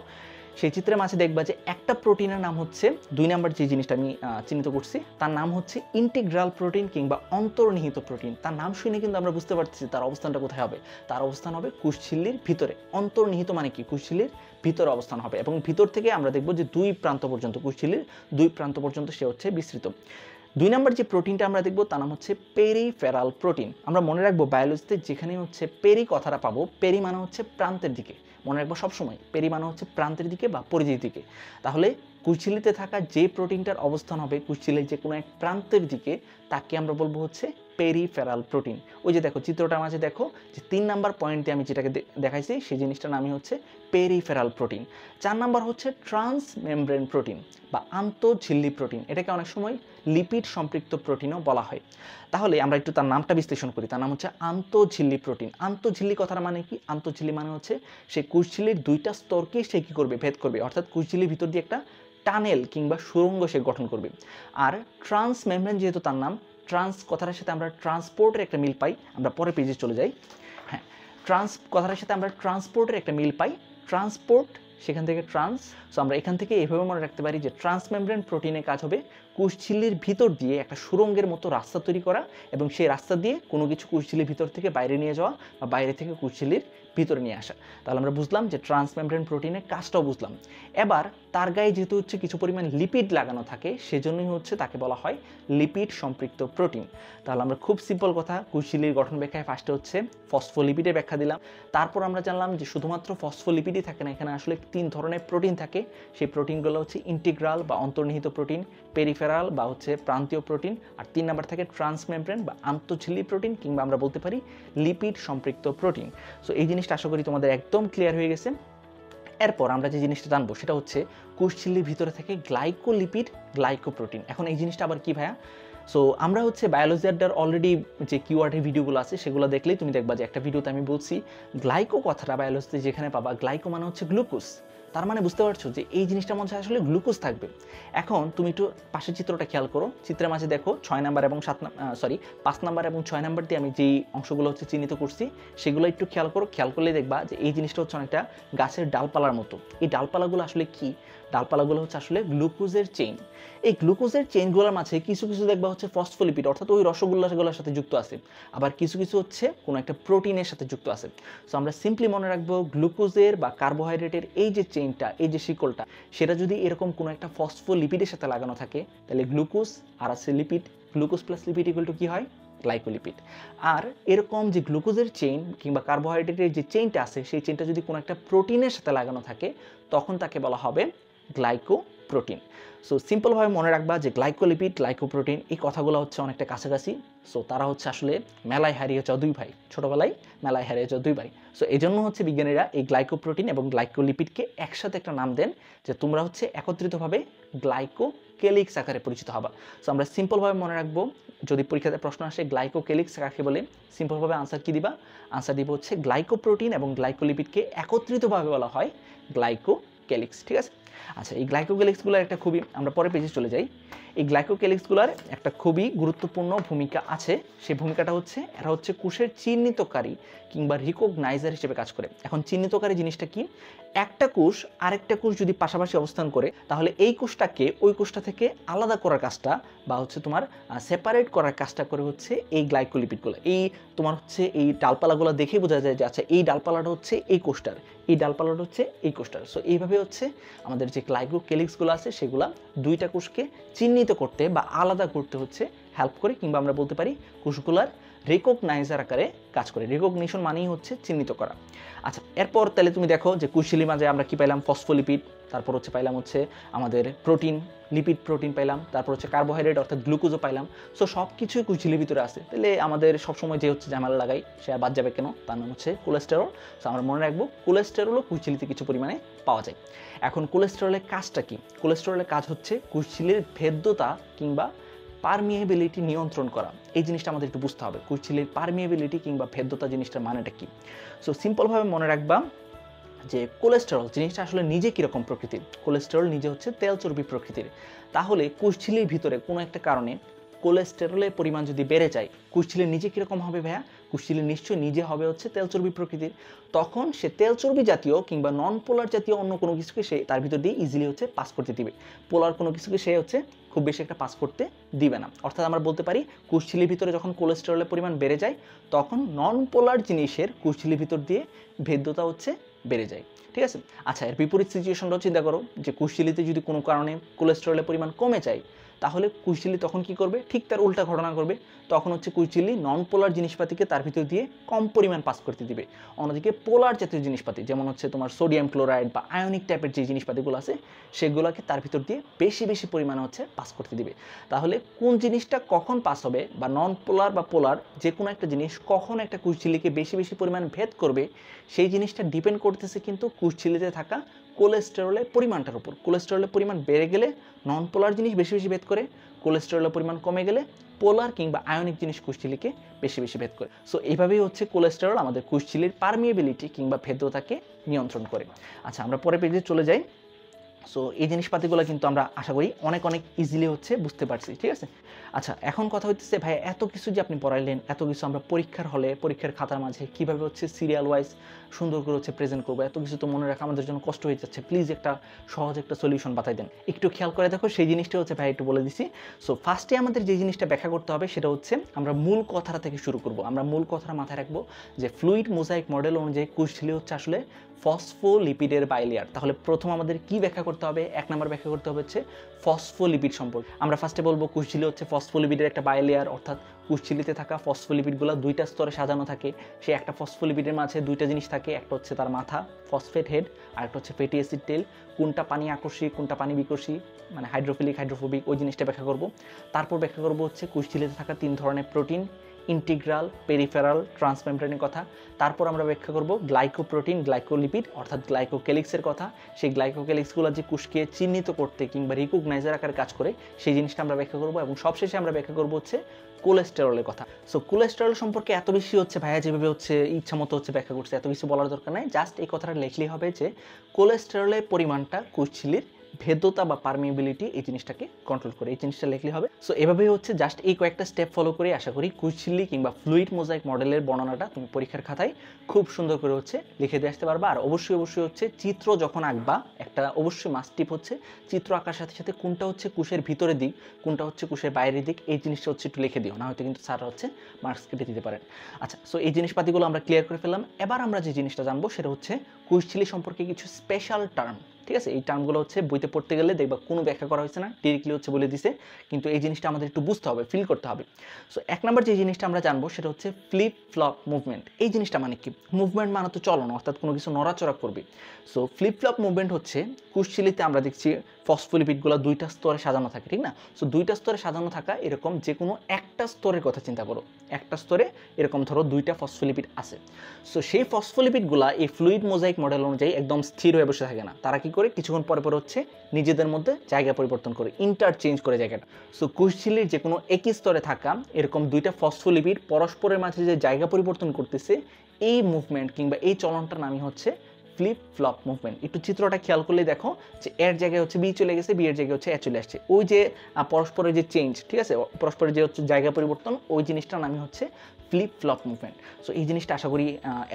সেই চিত্রের মাঝে দেখবা যে একটা প্রোটিনের নাম হচ্ছে, 2 নাম্বার যে জিনিসটা আমি চিহ্নিত করছি তার নাম হচ্ছে ইন্টিগ্রাল প্রোটিন কিংবা অন্তর্নিহিত প্রোটিন। তার নাম শুনে কিন্তু আমরা বুঝতে পারতেছি তার অবস্থানটা কোথায় হবে, তার অবস্থান হবে কোষঝিল্লির ভিতরে। অন্তর্নিহিত মানে কি, কোষঝিল্লির ভিতরে অবস্থান হবে এবং ভিতর থেকে আমরা দেখব যে 2 প্রান্ত পর্যন্ত, কোষঝিল্লির 2 প্রান্ত পর্যন্ত সে হচ্ছে বিস্তৃত। 2 নাম্বার যে প্রোটিনটা আমরা দেখব তার নাম হচ্ছে পেরিফেরাল প্রোটিন। আমরা মনে রাখবো বায়োলজিতে যেখানে হচ্ছে পেরি কথাটা পাবো, পেরি মানে হচ্ছে প্রান্তের দিকে, মনে রাখবো সবসময় পেরি মানে হচ্ছে প্রান্তের দিকে বা পরিধির দিকে। তাহলে কোষঝিল্লিতে থাকা যে প্রোটিনটার অবস্থান হবে কোষঝিল্লির যে কোনো এক প্রান্তের দিকে, তাকে আমরা বলবো হচ্ছে পেরিফেরাল প্রোটিন। ওই যে দেখো চিত্রটার মাঝে দেখো যে 3 নাম্বার পয়েন্টে আমি যেটাকে দেখাইছি সেই জিনিসটার নামই হচ্ছে পেরিফেরাল প্রোটিন। 4 নাম্বার হচ্ছে ট্রান্স মেমব্রেন প্রোটিন বা আন্তঃঝিল্লি প্রোটিন, এটাকে অনেক সময় লিপিড সম্পৃক্ত প্রোটিনও বলা হয়। তাহলে আমরা একটু তার নামটা বিশ্লেষণ করি, তার নাম হচ্ছে আন্তঃঝিল্লি প্রোটিন। আন্তঃঝিল্লি কথাটা মানে কি, আন্তঃঝিল্লি মানে হচ্ছে সেই কোষঝিল্লির 2টা স্তরকে সে কী করবে, ভেদ করবে, অর্থাৎ কোষঝিল্লির ভিতর দিয়ে একটা টানেল কিংবা সুড়ঙ্গ সে গঠন করবে। আর ট্রান্স মেমব্রেন যেহেতু তার নাম, ট্রান্স কথাটার সাথে আমরা ট্রান্সপোর্টের একটা মিল পাই, আমরা পরে পেজে চলে যাই। হ্যাঁ, ট্রান্স কথাটার সাথে আমরা ট্রান্সপোর্টের একটা মিল পাই, ট্রান্সপোর্ট সেখান থেকে ট্রান্স। সো আমরা এখান থেকে এভাবে মনে রাখতে পারি যে ট্রান্সমেমব্রেন প্রোটিনের কাজ হবে কোষঝিল্লির ভিতর দিয়ে একটা সুড়ঙ্গের মতো রাস্তা তৈরি করা এবং সেই রাস্তা দিয়ে কোনো কিছু কোষঝিল্লির ভিতর থেকে বাইরে নিয়ে যাওয়া বা বাইরে থেকে কোষঝিল্লির ভিতরে নিয়ে আসা। তাহলে আমরা বুঝলাম যে ট্রান্সমেমব্রেন প্রোটিনের কাজটাও বুঝলাম। এবার তার গায়ে যেহেতু হচ্ছে কিছু পরিমাণ লিপিড লাগানো থাকে, সেজন্যই হচ্ছে তাকে বলা হয় লিপিড সম্পৃক্ত প্রোটিন। তাহলে আমরা খুব সিম্পল কথা, কোষঝিল্লির গঠন ব্যাখ্যায় ফার্স্টে হচ্ছে ফসফোলিপিডের ব্যাখ্যা দিলাম। তারপর আমরা জানলাম যে শুধুমাত্র ফসফোলিপিডই থাকে না, এখানে আসলে 3 ধরনের প্রোটিন থাকে। সেই প্রোটিনগুলো হচ্ছে ইন্টিগ্রাল বা অন্তর্নিহিত প্রোটিন, পেরিফেরাল বা হচ্ছে প্রান্তীয় প্রোটিন, আর 3 নাম্বার থাকে ট্রান্সমেমব্রেন বা আন্তঃঝিল্লি প্রোটিন কিংবা আমরা বলতে পারি লিপিড সম্পৃক্ত প্রোটিন। সো এই জিনিসটা আশা করি তোমাদের একদম ক্লিয়ার হয়ে গেছে। এরপর আমরা যে জিনিসটা জানবো সেটা হচ্ছে কোষঝিল্লির ভিতরে থাকে গ্লাইকোলিপিড, গ্লাইকোপ্রোটিন। এখন এই জিনিসটা আবার কি ভাইয়া? সো আমরা হচ্ছে বায়োলজি আড্ডার অলরেডি যে কিওয়ার্ডের ভিডিওগুলো আছে সেগুলো দেখলেই তুমি দেখবা যে একটা ভিডিওতে আমি বলছি গ্লাইকো কথাটা বায়োলজিতে যেখানে পাবা, গ্লাইকো মানে হচ্ছে গ্লুকোজ। তার মানে বুঝতে পারছো যে এই জিনিসটার মধ্যে আসলে গ্লুকোজ থাকবে। এখন তুমি একটু পাশের চিত্রটা খেয়াল করো, চিত্রের মাঝে দেখো 6 নাম্বার এবং 5 নাম্বার এবং 6 নাম্বার দিয়ে আমি যেই অংশগুলো হচ্ছে চিহ্নিত করছি সেগুলো একটু খেয়াল করো। খেয়াল করলে দেখবা যে এই জিনিসটা হচ্ছে অনেকটা গাছের ডালপালার মতো। এই ডালপালাগুলো আসলে কি? ডালপালাগুলো হচ্ছে আসলে গ্লুকোজের চেইন। এই গ্লুকোজের চেইনগুলোর মাঝে কিছু কিছু দেখবা হচ্ছে ফসফোলিপিড, অর্থাৎ ওই রসগোল্লাগুলোর সাথে যুক্ত আছে, আবার কিছু কিছু হচ্ছে কোনো একটা প্রোটিনের সাথে যুক্ত আছে। সো আমরা সিম্পলি মনে রাখবো গ্লুকোজের বা কার্বোহাইড্রেটের এই যে চেইনটা, এই যে শিকলটা, সেটা যদি এরকম কোনো একটা ফসফোলিপিডের সাথে লাগানো থাকে তাহলে গ্লুকোজ আর আছে lipid, glucose plus lipid equal to কি হয়? গ্লাইকোলিপিড। আর এরকম যে গ্লুকোজের চেইন কিংবা কার্বোহাইড্রেটের যে চেইনটা আছে সেই চেইনটা যদি কোনো একটা প্রোটিনের সাথে লাগানো থাকে তখন তাকে বলা হবে গ্লাইকোপ্রোটিন। সো সিম্পলভাবে মনে রাখবা যে গ্লাইকোলিপিড গ্লাইকোপ্রোটিন এই কথাগুলো হচ্ছে অনেকটা কাছাকাছি। সো তারা হচ্ছে আসলে মেলায় হারিয়ে যাওয়া দুই ভাই, ছোটোবেলায় মেলায় হারিয়ে যাওয়া দুই ভাই। সো এই জন্য হচ্ছে বিজ্ঞানীরা এই গ্লাইকোপ্রোটিন এবং গ্লাইকোলিপিডকে একসাথে একটা নাম দেন যে তোমরা হচ্ছে একত্রিতভাবে গ্লাইকোকেলিক্স আকারে পরিচিত হবা। সো আমরা সিম্পলভাবে মনে রাখবো, যদি পরীক্ষাতে প্রশ্ন আসে গ্লাইকোকেলিক্স কাকে বলে, সিম্পলভাবে আনসার কী দিবা? আনসার দিব হচ্ছে গ্লাইকোপ্রোটিন এবং গ্লাইকোলিপিডকে একত্রিতভাবে বলা হয় গ্লাইকোকেলিক্স। ঠিক আছে? আচ্ছা, এই গ্লাইকোকেলিক্সগুলোর একটা খুবই, আমরা পরে পেজে চলে যাই, এই গ্লাইকোকেলিক্সগুলোর একটা খুবই গুরুত্বপূর্ণ ভূমিকা আছে। সেই ভূমিকাটা হচ্ছে এরা হচ্ছে কোষের চিহ্নিতকারী কিংবা রিকগনাইজার হিসেবে কাজ করে। এখন চিহ্নিতকারী জিনিসটা কি? একটা কোষ আরেকটা কোষ যদি পাশাপাশি অবস্থান করে তাহলে এই কোষটাকে ওই কোষটা থেকে আলাদা করার কাজটা বা হচ্ছে তোমার সেপারেট করার কাজটা করে হচ্ছে এই গ্লাইকোলিপিডগুলো। এই তোমার হচ্ছে এই ডালপালাগুলো দেখে বোঝা যায় যে আচ্ছা এই ডালপালাটা হচ্ছে এই কোষটার, এই ডালপালাটা হচ্ছে এই কোষটার। সো এইভাবে হচ্ছে আমাদের যে গ্লাইকোকেলিক্সগুলো আছে সেগুলো দুইটা কোষকে চিহ্নিত করতে বা আলাদা করতে হচ্ছে হেল্প করে, কিংবা আমরা বলতে পারি কোষগুলার রিকগনাইজার আকারে কাজ করে। রিকগনিশন মানেই হচ্ছে চিহ্নিত করা। আচ্ছা, এরপর তাহলে তুমি দেখো যে কোষঝিলির মাঝে আমরা কি পাইলাম? ফসফোলিপিড, তারপর হচ্ছে পাইলাম হচ্ছে আমাদের প্রোটিন, লিপিড প্রোটিন পাইলাম, তারপর হচ্ছে কার্বোহাইড্রেট অর্থাৎ গ্লুকোজও পাইলাম। সো সব কিছুই কোষঝিলির ভিতরে আছে। তাহলে আমাদের সবসময় যে হচ্ছে ঝামেলা লাগাই সে আর বাদ যাবে কেন? তার নাম হচ্ছে কোলেস্টেরল। সো আমরা মনে রাখবো কোলেস্টেরলও কোষঝিলিতে কিছু পরিমাণে পাওয়া যায়। এখন কোলেস্টেরলের কাজটা কি? কোলেস্টেরলের কাজ হচ্ছে কোষঝিলির ভেদ্যতা কিংবা পারমিয়েবিলিটি নিয়ন্ত্রণ করা। এই জিনিসটা আমাদের একটু বুঝতে হবে, কোষঝিলির পারমিয়েবিলিটি কিংবা ভেদ্যতা জিনিসটার মানেটা কি। সো সিম্পলভাবে মনে রাখবা যে কোলেস্টেরল জিনিসটা আসলে নিজে কীরকম প্রকৃতির। কোলেস্টেরল নিজে হচ্ছে তেল চর্বি প্রকৃতির। তাহলে কোষঝিলির ভিতরে কোনো একটা কারণে কোলেস্টেরলের পরিমাণ যদি বেড়ে যায়, কোষঝিলির নিজে কীরকম হবে ভাইয়া? কোষঝিলির নিশ্চয়ই নিজে হবে হচ্ছে তেল চর্বি প্রকৃতির। তখন সে তেল চর্বি জাতীয় কিংবা নন পোলার জাতীয় অন্য কোনো কিছুকে সে তার ভিতর দিয়ে ইজিলি হচ্ছে পাস করতে দিবে। পোলার কোনো কিছুকে সে হচ্ছে খুব বেশি একটা পাস করতে দিবে না। অর্থাৎ আমরা বলতে পারি কোষঝিলির ভিতরে যখন কোলেস্টেরলের পরিমাণ বেড়ে যায় তখন নন পোলার জিনিসের কোষঝিলির ভিতর দিয়ে ভেদ্যতা হচ্ছে বেড়ে যায়। ঠিক আছে? আচ্ছা, এর বিপরীত সিচুয়েশনটাও চিন্তা করো যে কোষঝিলিতে যদি কোনো কারণে কোলেস্টেরলের পরিমাণ কমে যায় তাহলে কোষঝিলি তখন কি করবে? ঠিক তার উল্টা ঘটনা করবে। তখন হচ্ছে কোষঝিলি নন পোলার জিনিসপাতিকে তার ভিতর দিয়ে কম পরিমাণ পাস করতে দিবে। অন্যদিকে পোলার জাতীয় জিনিসপাতি যেমন হচ্ছে তোমার সোডিয়াম ক্লোরাইড বা আয়নিক টাইপের যে জিনিসপাতিগুলো আছে সেগুলোকে তার ভিতর দিয়ে বেশি বেশি পরিমাণে হচ্ছে পাস করতে দিবে। তাহলে কোন জিনিসটা কখন পাস হবে বা নন পোলার বা পোলার যে কোনো একটা জিনিস কখন একটা কোষঝিলিকে বেশি বেশি পরিমাণ ভেদ করবে সেই জিনিসটা ডিপেন্ড করতেছে কিন্তু কোষঝিলিতে থাকা কোলেস্টেরলের পরিমাণটার উপর। কোলেস্টেরলের পরিমাণ বেড়ে গেলে নন পোলার জিনিস বেশি বেশি ভেদ করে, কোলেস্টেরলের পরিমাণ কমে গেলে পোলার কিংবা আয়নিক জিনিস কোষঝিলিকে বেশি বেশি ভেদ করে। সো এইভাবেই হচ্ছে কোলেস্টেরল আমাদের কোষঝিলির পারমিয়েবিলিটি কিংবা ভেদ্যতাকে নিয়ন্ত্রণ করে। আচ্ছা, আমরা পরে পেজে চলে যাই। সো এই জিনিসপাতিগুলো কিন্তু আমরা আশা করি অনেক অনেক ইজিলি হচ্ছে বুঝতে পারছি। ঠিক আছে? আচ্ছা, এখন কথা হচ্ছে ভাই এত কিছু যে আপনি পড়াইলেন, এত কিছু আমরা পরীক্ষার হলে পরীক্ষার খাতার মাঝে কীভাবে হচ্ছে সিরিয়াল ওয়াইজ সুন্দর করে হচ্ছে প্রেজেন্ট করবো, এত কিছু তো মনে রাখা আমাদের জন্য কষ্ট হয়ে যাচ্ছে। প্লিজ একটা সহজ একটা সলিউশন বাতাই দেন। একটু খেয়াল করে দেখো, সেই জিনিসটা হচ্ছে ভাই একটু বলে দিছি। সো ফার্স্টে আমাদের যে জিনিসটা ব্যাখ্যা করতে হবে সেটা হচ্ছে আমরা মূল কথাটা থেকে শুরু করব। আমরা মূল কথাটা মাথায় রাখবো যে ফ্লুইড মোজাইক মডেল অনুযায়ী কোষঝিলি হচ্ছে আসলে ফসফোলিপিডের বাইলেয়ার। তাহলে প্রথম আমাদের কি ব্যাখ্যা করতে হবে? এক নম্বর ব্যাখ্যা করতে হবে হচ্ছে ফসফোলিপিড সম্পর্কে। আমরা ফার্স্টে বলবো কোষঝিলি হচ্ছে ফসফোলিপিডের একটা বাইলেয়ার, অর্থাৎ কোষঝিলিতে থাকা ফসফোলিপিডগুলো দুইটা স্তরে সাজানো থাকে। সেই একটা ফসফোলিপিডের মাঝে দুইটা জিনিস থাকে, একটা হচ্ছে তার মাথা ফসফেট হেড আর একটা হচ্ছে ফ্যাটি অ্যাসিড টেল। কোনটা পানি আকর্ষী কোনটা পানি বিকর্ষী, মানে হাইড্রোফিলিক হাইড্রোফোবিক, ওই জিনিসটা ব্যাখ্যা করব। তারপর ব্যাখ্যা করব হচ্ছে কোষঝিলিতে থাকা তিন ধরনের প্রোটিন, ইন্টিগ্রাল, পেরিফেরাল, ট্রান্সমেমব্রেনের কথা। তারপর আমরা ব্যাখ্যা করব গ্লাইকোপ্রোটিন, গ্লাইকোলিপিড অর্থাৎ গ্লাইকোকেলিক্সের কথা। সেই গ্লাইকোকেলিক্সগুলো যে কোষকে চিহ্নিত করতে কিংবা রিকগনাইজার আকারে কাজ করে সেই জিনিসটা আমরা ব্যাখ্যা করব। এবং সবশেষে আমরা ব্যাখ্যা করব হচ্ছে কোলেস্টেরলের কথা। সো কোলেস্টেরল সম্পর্কে এত বেশি হচ্ছে ভাইয়া যেভাবে হচ্ছে ইচ্ছা মতো হচ্ছে ব্যাখ্যা করছে, এত কিছু বলার দরকার নাই। জাস্ট এই কথাটা লিখলেই হবে যে কোলেস্টেরলের পরিমাণটা কোষঝিলির ভেদ্যতা বা পারমিয়েবিলিটি এই জিনিসটাকে কন্ট্রোল করে, এই জিনিসটা লিখলে হবে। সো এভাবেই হচ্ছে জাস্ট এই কয়েকটা স্টেপ ফলো করে আশা করি কোষঝিলি কিংবা ফ্লুইড মোজাইক মডেলের বর্ণনাটা তুমি পরীক্ষার খাতায় খুব সুন্দর করে হচ্ছে লিখে দিয়ে আসতে পারবা। আর অবশ্যই অবশ্যই হচ্ছে চিত্র যখন আঁকবা একটা অবশ্যই মাস্ট টিপ হচ্ছে চিত্র আঁকার সাথে সাথে কোনটা হচ্ছে কোষের ভিতরের দিক কোনটা হচ্ছে কোষের বাইরের দিক এই জিনিসটা হচ্ছে একটু লিখে দিও, না হয়তো কিন্তু স্যার হচ্ছে মার্কস কেটে দিতে পারেন। আচ্ছা, সো এই জিনিসপাতিগুলো আমরা ক্লিয়ার করে ফেললাম। এবার আমরা যে জিনিসটা জানবো সেটা হচ্ছে কোষঝিলি সম্পর্কে কিছু স্পেশাল টার্ম। ঠিক আছে, এই টার্মগুলো হচ্ছে বইতে পড়তে গেলে দেখবা কোনো ব্যাখ্যা করা হয়েছে না, ডিরেক্টলি হচ্ছে বলে দিছে, কিন্তু এই জিনিসটা আমাদের একটু বুঝতে হবে, ফিল করতে হবে। সো 1 নম্বর যে জিনিসটা আমরা জানবো সেটা হচ্ছে ফ্লিপ ফ্লপ মুভমেন্ট। এই জিনিসটা মানে কি? মুভমেন্ট মানে তো চলন, অর্থাৎ কোনো কিছু নড়াচড়া করবে। সো ফ্লিপ ফ্লপ মুভমেন্ট হচ্ছে কুশচিলিতে আমরা দেখছি ফসফোলিপিডগুলো 2টা স্তরে সাজানো থাকে, ঠিক না? সো 2টা স্তরে সাজানো থাকা এরকম যে কোনো একটা স্তরের কথা চিন্তা করো, একটা স্তরে এরকম ধরো 2টা ফসফোলিপিড আছে। সো সেই ফসফোলিপিডগুলো এই ফ্লুইড মোজাইক মডেল অনুযায়ী একদম স্থির হয়ে বসে থাকে না, তারা কি করে কিছুক্ষণ পরে পরে হচ্ছে নিজেদের মধ্যে জায়গা পরিবর্তন করে, ইন্টারচেঞ্জ করে জায়গাটা। সো কুশচিলির যে কোনো একই স্তরে থাকা এরকম 2টা ফসফোলিপিড পরস্পরের মাঝে যে জায়গা পরিবর্তন করতেছে, এই মুভমেন্ট কিংবা এই চলনটার নামই হচ্ছে ফ্লিপ ফ্লপ মুভমেন্ট। একটু চিত্রটা খেয়াল করলে দেখো যে এর জায়গায় হচ্ছে বি চলে গেছে, বি এর জায়গায় হচ্ছে এ চলে আসছে, ওই যে পরস্পরের যে চেঞ্জ, ঠিক আছে, পরস্পরের যে হচ্ছে জায়গা পরিবর্তন, ওই জিনিসটার নামই হচ্ছে ফ্লিপ ফ্লপ মুভমেন্ট। সো এই জিনিসটা আশা করি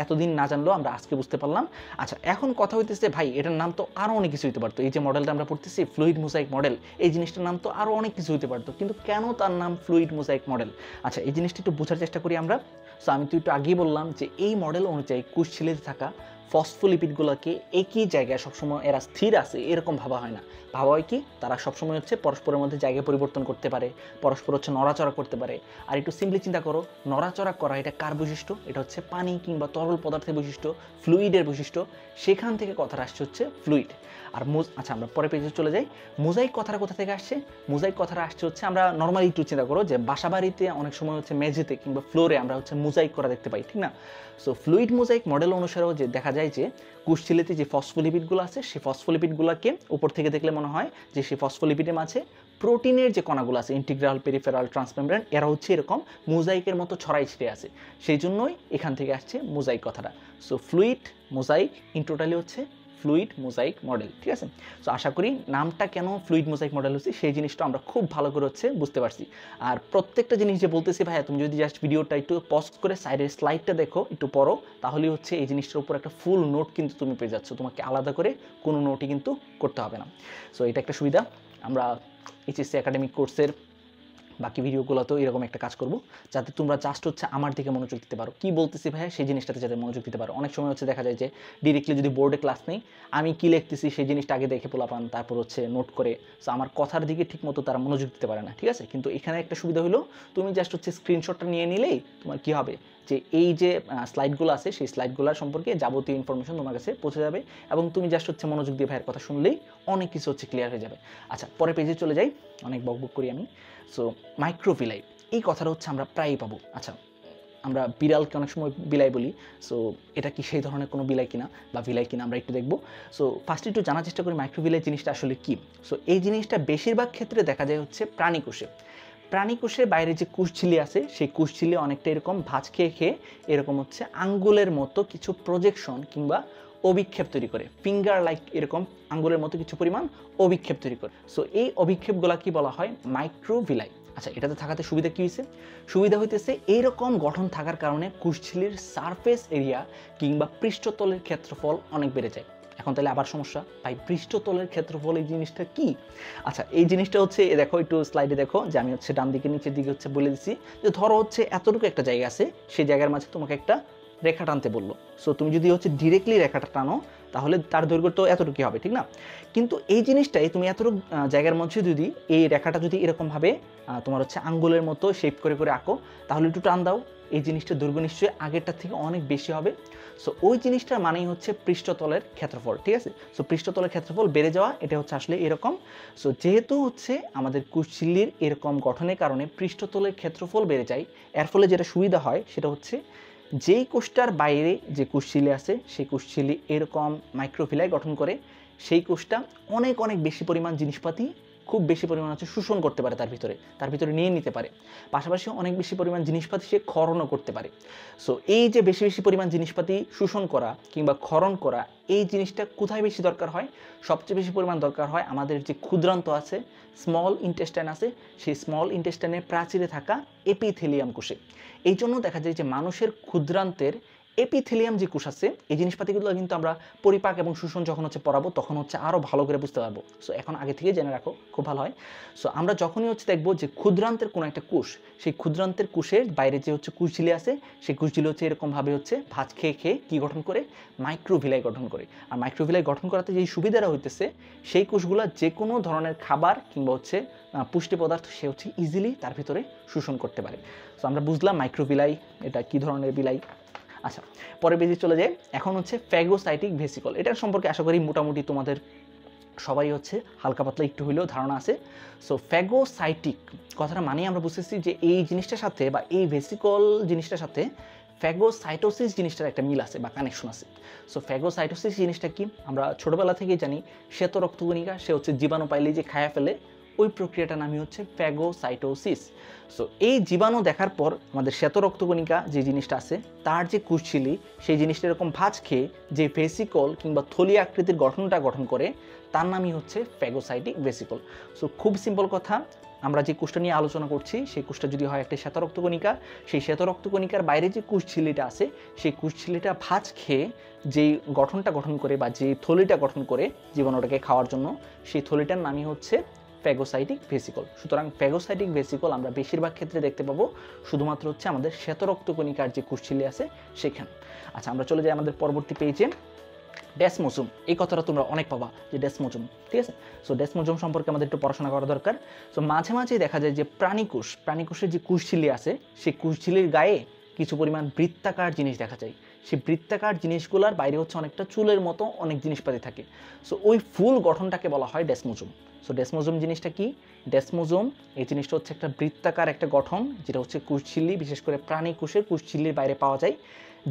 এতদিন না জানলেও আমরা আজকে বুঝতে পারলাম। আচ্ছা, এখন কথা হইতেছে ভাই এটার নাম তো আরও অনেক কিছু হইতে পারতো, এই যে মডেলটা আমরা পড়তেছি ফ্লুইড মোজাইক মডেল, এই জিনিসটার নাম তো আরও অনেক কিছু হইতে পারতো, কিন্তু কেন তার নাম ফ্লুইড মোজাইক মডেল? আচ্ছা, এই জিনিসটা একটু বোঝার চেষ্টা করি আমরা। সো আমি তো একটু আগেই বললাম যে এই মডেল অনুযায়ী কুশচিলিতে থাকা ফসফোলিপিডগুলোকে একই জায়গায় সবসময় এরা স্থির আছে এরকম ভাবা হয় না। ভাবা হয় কি, তারা সবসময় হচ্ছে পরস্পরের মধ্যে জায়গা পরিবর্তন করতে পারে, পরস্পর হচ্ছে নড়াচড়া করতে পারে। আর একটু সিম্পলি চিন্তা করো, নড়াচড়া করা এটা কার বৈশিষ্ট্য? এটা হচ্ছে পানি কিংবা তরল পদার্থের বৈশিষ্ট্য, ফ্লুইডের বৈশিষ্ট্য। সেখান থেকে কথাটা আসছে হচ্ছে ফ্লুইড। আর আচ্ছা, আমরা পরে পেজে চলে যাই। মোজাইক কথাটা কোথা থেকে আসছে? মোজাইক কথাটা আসছে হচ্ছে, আমরা নর্মালি একটু চিন্তা করো যে বাসা বাড়িতে অনেক সময় হচ্ছে মেঝেতে কিংবা ফ্লোরে আমরা হচ্ছে মোজাইক করা দেখতে পাই, ঠিক না? সো ফ্লুইড মোজাইক মডেল অনুসারেও যে দেখা যায় যে কুশচিলিতে যে ফসফোলিপিডগুলো আছে, সেই ফসফোলিপিডগুলোকে উপর থেকে দেখলে মনে হয় যে সেই ফসফোলিপিডের মাঝে প্রোটিনের যে কণাগুলো আছে, ইন্টিগ্রাল, পেরিফেরাল, ট্রান্সমেমব্রেন, এরা হচ্ছে এরকম মোজাইকের মতো ছড়াই ছিটে আছে। সেই জন্যই এখান থেকে আসছে মোজাইক কথাটা। So fluid mosaic in totally হচ্ছে ফ্লুইড মোজাইক মডেল, ঠিক আছে? সো আশা করি নামটা কেন ফ্লুইড মোজাইক মডেল হচ্ছে সেই জিনিসটা আমরা খুব ভালো করে হচ্ছে বুঝতে পারছি। আর প্রত্যেকটা জিনিস যে বলতেছি ভাইয়া, তুমি যদি জাস্ট ভিডিওটা একটু পজ করে সাইডের স্লাইডটা দেখো, একটু পড়ো, তাহলেই হচ্ছে এই জিনিসটার উপর একটা ফুল নোট কিন্তু তুমি পেয়ে যাচ্ছ, তোমাকে আলাদা করে কোনো নোটই কিন্তু করতে হবে না। সো এটা একটা সুবিধা। আমরা এইচএসসি একাডেমিক কোর্সের বাকি ভিডিওগুলোতেও এরকম একটা কাজ করব, যাতে তোমরা জাস্ট হচ্ছে আমার দিকে মনোযোগ দিতে পারো, কি বলতেছি ভাইয়া সেই জিনিসটাতে যাতে মনোযোগ দিতে পারো। অনেক সময় হচ্ছে দেখা যায় যে ডিরেক্টলি যদি বোর্ডে ক্লাস নেই, আমি কি লিখতেছি সেই জিনিসটা আগে দেখে পোলাপান, তারপর হচ্ছে নোট করে, সো আমার কথার দিকে ঠিকমতো তারা মনোযোগ দিতে পারে না, ঠিক আছে? কিন্তু এখানে একটা সুবিধা হলো, তুমি জাস্ট হচ্ছে স্ক্রিনশটটা নিয়ে নিলেই তোমার কি হবে যে এই যে স্লাইডগুলো আছে সেই স্লাইডগুলোর সম্পর্কে যাবতীয় ইনফরমেশন তোমার কাছে পৌঁছে যাবে, এবং তুমি জাস্ট হচ্ছে মনোযোগ দিয়ে ভাইয়ের কথা শুনলেই অনেক কিছু হচ্ছে ক্লিয়ার হয়ে যাবে। আচ্ছা, পরে পেজে চলে যাই, অনেক বকবক করি আমি। সো মাইক্রোভিলাই, এই কথাটা হচ্ছে আমরা প্রায়ই পাবো। আচ্ছা, আমরা বিড়ালকে অনেক সময় বিলাই বলি, সো এটা কি সেই ধরনের কোনো বিলাই কিনা বা ভিলাই কিনা আমরা একটু দেখবো। সো ফার্স্টে একটু জানার চেষ্টা করি মাইক্রোভিলাই জিনিসটা আসলে কি। সো এই জিনিসটা বেশিরভাগ ক্ষেত্রে দেখা যায় হচ্ছে প্রাণীকোষে। প্রাণীকোষের বাইরে যে কুশঝিলি আছে, সেই কুশঝিলি অনেকটা এরকম ভাঁজ খেয়ে খেয়ে এরকম হচ্ছে আঙ্গুলের মতো কিছু প্রজেকশন কিংবা অভিক্ষেপ তৈরি করে, ফিঙ্গার লাইক এরকম আঙ্গুলের মতো কিছু পরিমাণ অভিক্ষেপ তৈরি করে। সো এই অভিক্ষেপগুলা কি বলা হয়? মাইক্রোভিলাই। আচ্ছা, এটাতে থাকাতে সুবিধা কী হয়েছে? সুবিধা হইতেছে এইরকম গঠন থাকার কারণে কুশঝিলির সারফেস এরিয়া কিংবা পৃষ্ঠতলের ক্ষেত্রফল অনেক বেড়ে যায়। এখন তাহলে আবার সমস্যা, ভাই পৃষ্ঠতলের ক্ষেত্রফল এই জিনিসটা কি? আচ্ছা, এই জিনিসটা হচ্ছে দেখো, একটু স্লাইডে দেখো যে আমি হচ্ছে ডান দিকে নিচের দিকে হচ্ছে বলে দিচ্ছি যে ধরো হচ্ছে এতটুকু একটা জায়গা আছে, সেই জায়গার মাঝে তোমাকে একটা রেখা টানতে বললো। সো তুমি যদি হচ্ছে ডিরেক্টলি রেখাটা টানো তাহলে তার দৈর্ঘ্য তো এতটুকু হবে, ঠিক না? কিন্তু এই জিনিসটাই তুমি এতটুকু জায়গার মধ্যে যদি এই রেখাটা যদি এরকমভাবে তোমার হচ্ছে আঙ্গুলের মতো শেপ করে করে আঁকো, তাহলে একটু টান দাও, এই জিনিসটার দৈর্ঘ্য নিশ্চয়ই আগেরটার থেকে অনেক বেশি হবে। সো ওই জিনিসটার মানেই হচ্ছে পৃষ্ঠতলের ক্ষেত্রফল, ঠিক আছে? সো পৃষ্ঠতলের ক্ষেত্রফল বেড়ে যাওয়া, এটা হচ্ছে আসলে এরকম। সো যেহেতু হচ্ছে আমাদের কুশঝিলির এরকম গঠনের কারণে পৃষ্ঠতলের ক্ষেত্রফল বেড়ে যায়, এর ফলে যেটা সুবিধা হয় সেটা হচ্ছে যেই কোষটার বাইরে যে কুশঝিলি আছে সেই কুশঝিলি এরকম মাইক্রোভিলাই গঠন করে, সেই কোষটা অনেক অনেক বেশি পরিমাণ জিনিসপাতি খুব বেশি পরিমাণ হচ্ছে শোষণ করতে পারে, তার ভিতরে নিয়ে নিতে পারে। পাশাপাশি অনেক বেশি পরিমাণ জিনিসপাতি সে ক্ষরণও করতে পারে। সো এই যে বেশি বেশি পরিমাণ জিনিসপাতি শোষণ করা কিংবা ক্ষরণ করা, এই জিনিসটা কোথায় বেশি দরকার হয়? সবচেয়ে বেশি পরিমাণ দরকার হয় আমাদের যে ক্ষুদ্রান্ত আছে, স্মল ইন্টেস্টাইন আছে, সেই স্মল ইন্টেস্টাইনের প্রাচীরে থাকা এপিথেলিয়াম কোষে। এই জন্য দেখা যায় যে মানুষের ক্ষুদ্রান্তের এপিথেলিয়াম যে কোষ আছে এই জিনিসপাতিগুলো কিন্তু আমরা পরিপাক এবং শোষণ যখন হচ্ছে পড়াবো তখন হচ্ছে আরও ভালো করে বুঝতে পারবো। সো এখন আগে থেকে জেনে রাখো, খুব ভালো হয়। সো আমরা যখনই হচ্ছে দেখবো যে ক্ষুদ্রান্তের কোনো একটা কোষ, সেই ক্ষুদ্রান্তের কোষের বাইরে যে হচ্ছে কোষঝিলি আছে সেই কোষঝিলি হচ্ছে এরকমভাবে হচ্ছে ভাঁজ খেয়ে খেয়ে কী গঠন করে, মাইক্রোভিলাই গঠন করে। আর মাইক্রোভিলাই গঠন করাতে যেই সুবিধাটা হইতেছে সেই কোষগুলো যে কোনো ধরনের খাবার কিংবা হচ্ছে পুষ্টি পদার্থ সে হচ্ছে ইজিলি তার ভিতরে শোষণ করতে পারে। সো আমরা বুঝলাম মাইক্রোভিলাই এটা কী ধরনের বিলাই। আচ্ছা, পরের পেজে চলে যাই। এখন হচ্ছে ফ্যাগোসাইটিক ভেসিকল, এটার সম্পর্কে আশা করি মোটামুটি তোমাদের সবাই হচ্ছে হালকা পাতলা একটু হইলেও ধারণা আছে। সো ফ্যাগোসাইটিক কথাটা মানে আমরা বুঝতেছি যে এই জিনিসটার সাথে বা এই ভেসিকল জিনিসটার সাথে ফ্যাগোসাইটোসিস জিনিসটার একটা মিল আছে বা কানেকশন আছে। সো ফ্যাগোসাইটোসিস জিনিসটা কি আমরা ছোটোবেলা থেকেই জানি, শ্বেত রক্তকণিকা সে হচ্ছে জীবাণু পাইলেই যে খায়া ফেলে, ওই প্রক্রিয়াটার নামই হচ্ছে ফ্যাগোসাইটোসিস। সো এই জীবাণু দেখার পর আমাদের শ্বেত রক্তকণিকা যে জিনিসটা আছে তার যে কোষঝিলি সেই জিনিসটা এরকম ভাঁজ খেয়ে যে ভেসিকল কিংবা থলি আকৃতির গঠনটা গঠন করে তার নামই হচ্ছে ফ্যাগোসাইটিক ভেসিকল। সো খুব সিম্পল কথা, আমরা যে কোষটা নিয়ে আলোচনা করছি সেই কোষটা যদি হয় একটা শ্বেত রক্তকণিকা, সেই শ্বেত রক্তকণিকার বাইরে যে কোষঝিলিটা আছে সেই কোষঝিলিটা ভাঁজ খেয়ে যেই গঠনটা গঠন করে বা যে থলিটা গঠন করে জীবাণুটাকে খাওয়ার জন্য, সেই থলিটার নামই হচ্ছে ফ্যাগোসাইটিক ভেসিকল। সুতরাং ফ্যাগোসাইটিক ভেসিকল আমরা বেশিরভাগ ক্ষেত্রে দেখতে পাবো শুধুমাত্র হচ্ছে আমাদের শ্বেত রক্তকণিকার যে কোষঝিলি আছে সেখানে। আচ্ছা, আমরা চলে যাই আমাদের পরবর্তী পেজে। ডেসমোজোম, এই কথাটা তোমরা অনেক পাবা যে ডেসমোজোম, ঠিক আছে। সো ডেসমোজোম সম্পর্কে আমাদের একটু পড়াশোনা করা দরকার। সো মাঝে মাঝেই দেখা যায় যে প্রাণীকোষের যে কোষঝিলি আছে সেই কোষঝিলির গায়ে কিছু পরিমাণ বৃত্তাকার জিনিস দেখা যায়। সেই বৃত্তাকার জিনিসগুলোর বাইরে হচ্ছে অনেকটা চুলের মতো অনেক জিনিসপাতি থাকে। সো ওই ফুল গঠনটাকে বলা হয় ডেসমোজোম। সো ডেসমোজোম জিনিসটা কি? ডেসমোজোম এই জিনিসটা হচ্ছে একটা বৃত্তাকার একটা গঠন, যেটা হচ্ছে কোষঝিল্লি, বিশেষ করে প্রাণী কোষের কোষঝিল্লির বাইরে পাওয়া যায়।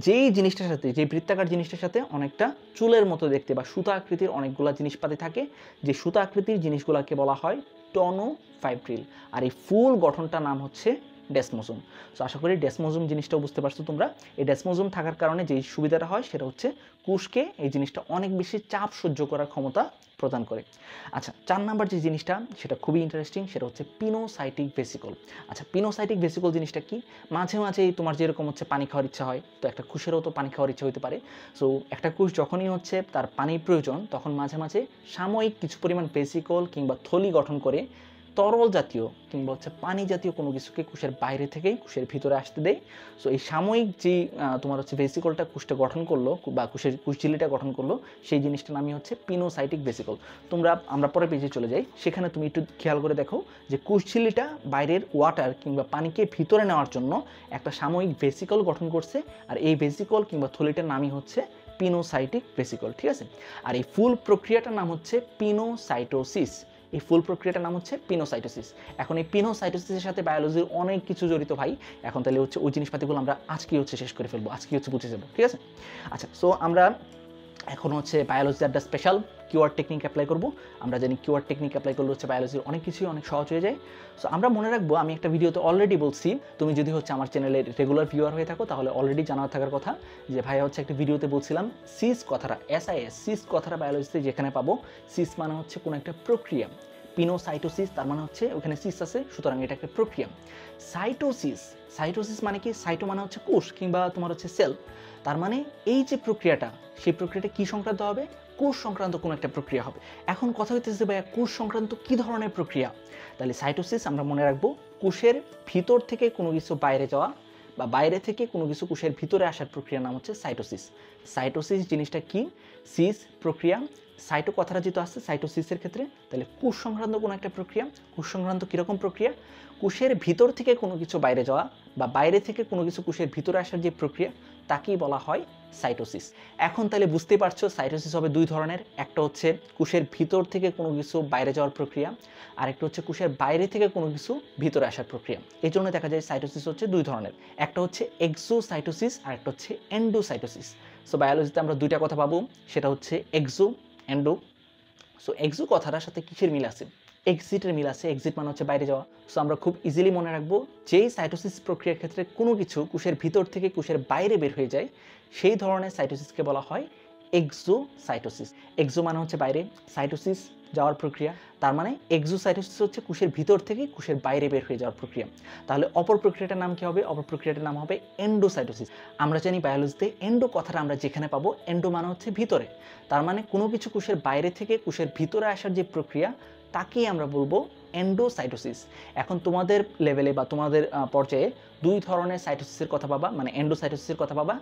যেই জিনিসটার সাথে, যে বৃত্তাকার জিনিসটার সাথে অনেকটা চুলের মতো দেখতে বা সুতা আকৃতির অনেকগুলো জিনিসপাতি থাকে, যে সুতা আকৃতির জিনিসগুলোকে বলা হয় টনোফাইব্রিল। আর এই ফুল গঠনটার নাম হচ্ছে ডেসমোজোম। সো আশা করি ডেসমোজোম জিনিসটাও বুঝতে পারছো তোমরা। এই ডেসমোজোম থাকার কারণে যেই সুবিধাটা হয় সেটা হচ্ছে কোষকে এই জিনিসটা অনেক বেশি চাপ সহ্য করার ক্ষমতা প্রদান করে। আচ্ছা, 4 নাম্বার যে জিনিসটা সেটা খুবই ইন্টারেস্টিং, সেটা হচ্ছে পিনোসাইটিক ভেসিকল। আচ্ছা, পিনোসাইটিক ভেসিকল জিনিসটা কি? মাঝে মাঝেই তোমার যেরকম হচ্ছে পানি খাওয়ার ইচ্ছা হয়, তো একটা কোষেরও তো পানি খাওয়ার ইচ্ছা হতে পারে। সো একটা কোষ যখনই হচ্ছে তার পানির প্রয়োজন তখন মাঝে মাঝে সাময়িক কিছু পরিমাণ ভেসিকল কিংবা থলি গঠন করে তরল জাতীয় কিংবা হচ্ছে পানি জাতীয় কোনো কিছুকে কোষের বাইরে থেকে কোষের ভিতরে আসতে দেয়। সো এই সাময়িক যে তোমার হচ্ছে ভেসিকলটা কোষটা গঠন করলো বা কোষের কোষঝিল্লিটা গঠন করলো সেই জিনিসটার নামই হচ্ছে পিনোসাইটিক ভেসিকল। আমরা পরে পেজে চলে যাই, সেখানে তুমি একটু খেয়াল করে দেখো যে কোষঝিল্লিটা বাইরের ওয়াটার কিংবা পানিকে ভিতরে নেওয়ার জন্য একটা সাময়িক ভেসিকল গঠন করছে, আর এই ভেসিকল কিংবা থলিটার নামই হচ্ছে পিনোসাইটিক ভেসিকল, ঠিক আছে। আর এই ফুল প্রক্রিয়াটার নাম হচ্ছে পিনোসাইটোসিস। এই ফুল প্রক্রিয়াটার নাম হচ্ছে পিনোসাইটোসিস। এখন এই পিনোসাইটোসিসের সাথে বায়োলজির অনেক কিছু জড়িত ভাই। এখন তাহলে হচ্ছে ওই জিনিসপাতিগুলো আমরা আজকেই হচ্ছে শেষ করে ফেলবো, আজকেই হচ্ছে বুঝে যাবো, ঠিক আছে। আচ্ছা, সো আমরা এখন হচ্ছে বায়োলজির একটা স্পেশাল কিওয়ার্ড টেকনিক অ্যাপ্লাই করবো। আমরা জানি কিওয়ার্ড টেকনিক অ্যাপ্লাই করলে হচ্ছে বায়োলজির অনেক কিছুই অনেক সহজ হয়ে যায়। সো আমরা মনে রাখবো, আমি একটা ভিডিওতে অলরেডি বলছি, তুমি যদি হচ্ছে আমার চ্যানেলের রেগুলার ভিউয়ার হয়ে থাকো তাহলে অলরেডি জানা থাকার কথা যে ভাইয়া হচ্ছে একটা ভিডিওতে বলছিলাম সিস কথাটা, সিস কথাটা বায়োলজিতে যেখানে পাবো, সিস মানে হচ্ছে কোনো একটা প্রক্রিয়া। পিনোসাইটোসিস তার মানে হচ্ছে ওখানে সিস আছে, সুতরাং এটা একটা প্রক্রিয়া। সাইটোসিস মানে কি? সাইটো মানে হচ্ছে কোষ কিংবা তোমার হচ্ছে সেল। তার মানে এই যে প্রক্রিয়াটা, সেই প্রক্রিয়াটা কি সংক্রান্ত হবে? কোষ সংক্রান্ত কোনো একটা প্রক্রিয়া হবে। এখন কথা হইতেছে ভাইয়া কোষ সংক্রান্ত কি ধরনের প্রক্রিয়া? তাহলে সাইটোসিস আমরা মনে রাখবো কোষের ভিতর থেকে কোনো কিছু বাইরে যাওয়া বা বাইরে থেকে কোনো কিছু কোষের ভিতরে আসার প্রক্রিয়ার নাম হচ্ছে সাইটোসিস। সাইটোসিস জিনিসটা কি? সিস প্রক্রিয়া, সাইটো কথাটা যেহেতু আসছে সাইটোসিসের ক্ষেত্রে, তাহলে কোষ সংক্রান্ত কোনো একটা প্রক্রিয়া। কোষ সংক্রান্ত কীরকম প্রক্রিয়া? কোষের ভিতর থেকে কোনো কিছু বাইরে যাওয়া বা বাইরে থেকে কোনো কিছু কোষের ভিতরে আসার যে প্রক্রিয়া তাকেই বলা হয় সাইটোসিস। এখন তাহলে বুঝতেই পারছো সাইটোসিস হবে দুই ধরনের, একটা হচ্ছে কোষের ভিতর থেকে কোনো কিছু বাইরে যাওয়ার প্রক্রিয়া, আর একটা হচ্ছে কোষের বাইরে থেকে কোনো কিছু ভিতরে আসার প্রক্রিয়া। এই জন্য দেখা যায় সাইটোসিস হচ্ছে দুই ধরনের, একটা হচ্ছে এক্সোসাইটোসিস আর একটা হচ্ছে এন্ডোসাইটোসিস। সো বায়োলজিতে আমরা দুইটা কথা পাবো, সেটা হচ্ছে এক্সো, এন্ডো। সো এক্সো কথাটার সাথে কিসের মিল আছে? এক্সিটের মিল আছে। এক্সিট মানে হচ্ছে বাইরে যাওয়া। সো আমরা খুব ইজিলি মনে রাখবো, যেই সাইটোসিস প্রক্রিয়ার ক্ষেত্রে কোনো কিছু কোষের ভিতর থেকে কোষের বাইরে বের হয়ে যায় সেই ধরনের সাইটোসিসকে বলা হয় এক্সোসাইটোসিস। এক্সো মানে হচ্ছে বাইরে, সাইটোসিস যাওয়ার প্রক্রিয়া, তার মানে এক্সোসাইটোসিস হচ্ছে কোষের ভিতর থেকে কোষের বাইরে বের হয়ে যাওয়ার প্রক্রিয়া। তাহলে অপর প্রক্রিয়াটার নাম কি হবে? অপর প্রক্রিয়াটার নাম হবে এন্ডোসাইটোসিস। আমরা জানি বায়োলজিতে এন্ডো কথাটা আমরা যেখানে পাবো, এন্ডো মানে হচ্ছে ভিতরে, তার মানে কোনো কিছু কোষের বাইরে থেকে কোষের ভিতরে আসার যে প্রক্রিয়া তাকেই আমরা বলবো এন্ডোসাইটোসিস। এখন তোমাদের লেভেলে বা তোমাদের পর্যায়ে দুই ধরনের সাইটোসিসের কথা পাবা, মানে এন্ডোসাইটোসিসের কথা পাবা।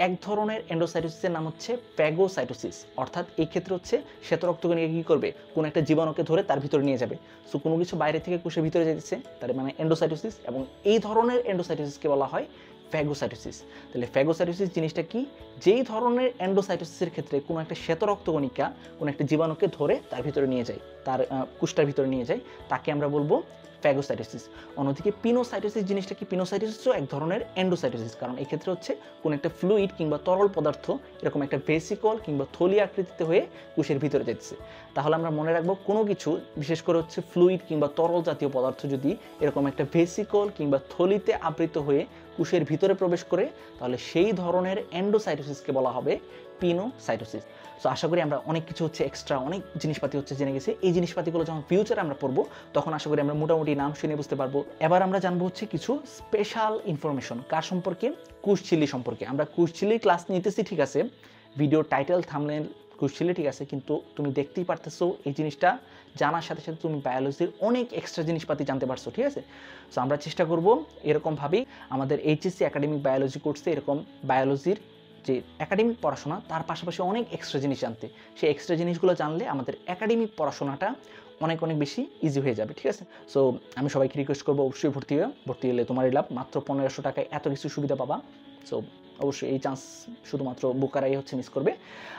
এক ধরনের এন্ডোসাইটোসিসের নাম হচ্ছে ফ্যাগোসাইটোসিস, অর্থাৎ এই ক্ষেত্রে হচ্ছে শ্বেত রক্তকণিকা কী করবে? কোনো একটা জীবাণুকে ধরে তার ভিতরে নিয়ে যাবে। সো কোনো কিছু বাইরে থেকে কোষের ভিতরে যেতেছে, তার মানে এন্ডোসাইটোসিস, এবং এই ধরনের এন্ডোসাইটোসিসকে বলা হয় ফ্যাগোসাইটোসিস। তাহলে ফ্যাগোসাইটোসিস জিনিসটা কি? যেই ধরনের এন্ডোসাইটোসিসের ক্ষেত্রে কোনো একটা শ্বেত রক্তকণিকা কোনো একটা জীবাণুকে ধরে তার ভিতরে নিয়ে যায়, তার কোষটার ভিতরে নিয়ে যায়, তাকে আমরা বলবো ফ্যাগোসাইটোসিস। অন্যদিকে পিনোসাইটোসিস জিনিসটা কি? পিনোসাইটোসিসও এক ধরনের এন্ডোসাইটোসিস, কারণ এই ক্ষেত্রে হচ্ছে কোনো একটা ফ্লুইড কিংবা তরল পদার্থ এরকম একটা ভেসিকল কিংবা থলি আকৃতিতে হয়ে কোষের ভিতরে যেতেছে। তাহলে আমরা মনে রাখবো কোনো কিছু, বিশেষ করে হচ্ছে ফ্লুইড কিংবা তরল জাতীয় পদার্থ যদি এরকম একটা ভেসিকল কিংবা থলিতে আবৃত হয়ে কোষের ভিতরে প্রবেশ করে, তাহলে সেই ধরনের এন্ডোসাইটোসিসকে বলা হবে পিনোসাইটোসিস। সো আশা করি আমরা অনেক কিছু হচ্ছে এক্সট্রা অনেক জিনিসপাতি হচ্ছে জেনে গেছি। এই জিনিসপাতিগুলো যখন ফিউচারে আমরা পড়বো তখন আশা করি আমরা মোটামুটি নাম শুনে বুঝতে পারবো। এবার আমরা জানবো হচ্ছে কিছু স্পেশাল ইনফরমেশন কার সম্পর্কে? কোষঝিল্লি সম্পর্কে। আমরা কোষঝিল্লি ক্লাস নিতেছি ঠিক আছে, ভিডিও টাইটেল থাম্বনেল কোষঝিল্লি ঠিক আছে, কিন্তু তুমি দেখতেই পারতেছো এই জিনিসটা জানার সাথে সাথে তুমি বায়োলজির অনেক এক্সট্রা জিনিসপাতি জানতে পারছো, ঠিক আছে। সো আমরা চেষ্টা করবো এরকমভাবেই আমাদের এইচএসসি একাডেমিক বায়োলজি কোর্সে এরকম বায়োলজির যে একাডেমিক পড়াশোনা তার পাশাপাশি অনেক এক্সট্রা জিনিস জানতে। সেই এক্সট্রা জিনিসগুলো জানলে আমাদের একাডেমিক পড়াশোনাটা অনেক অনেক বেশি ইজি হয়ে যাবে, ঠিক আছে। সো আমি সবাইকে রিকোয়েস্ট করবো অবশ্যই ভর্তি হলে তোমারই লাভ, মাত্র 1500 টাকায় এত কিছু সুবিধা পাবা। সো অবশ্যই এই চান্স শুধুমাত্র বুকারাই হচ্ছে মিস করবে।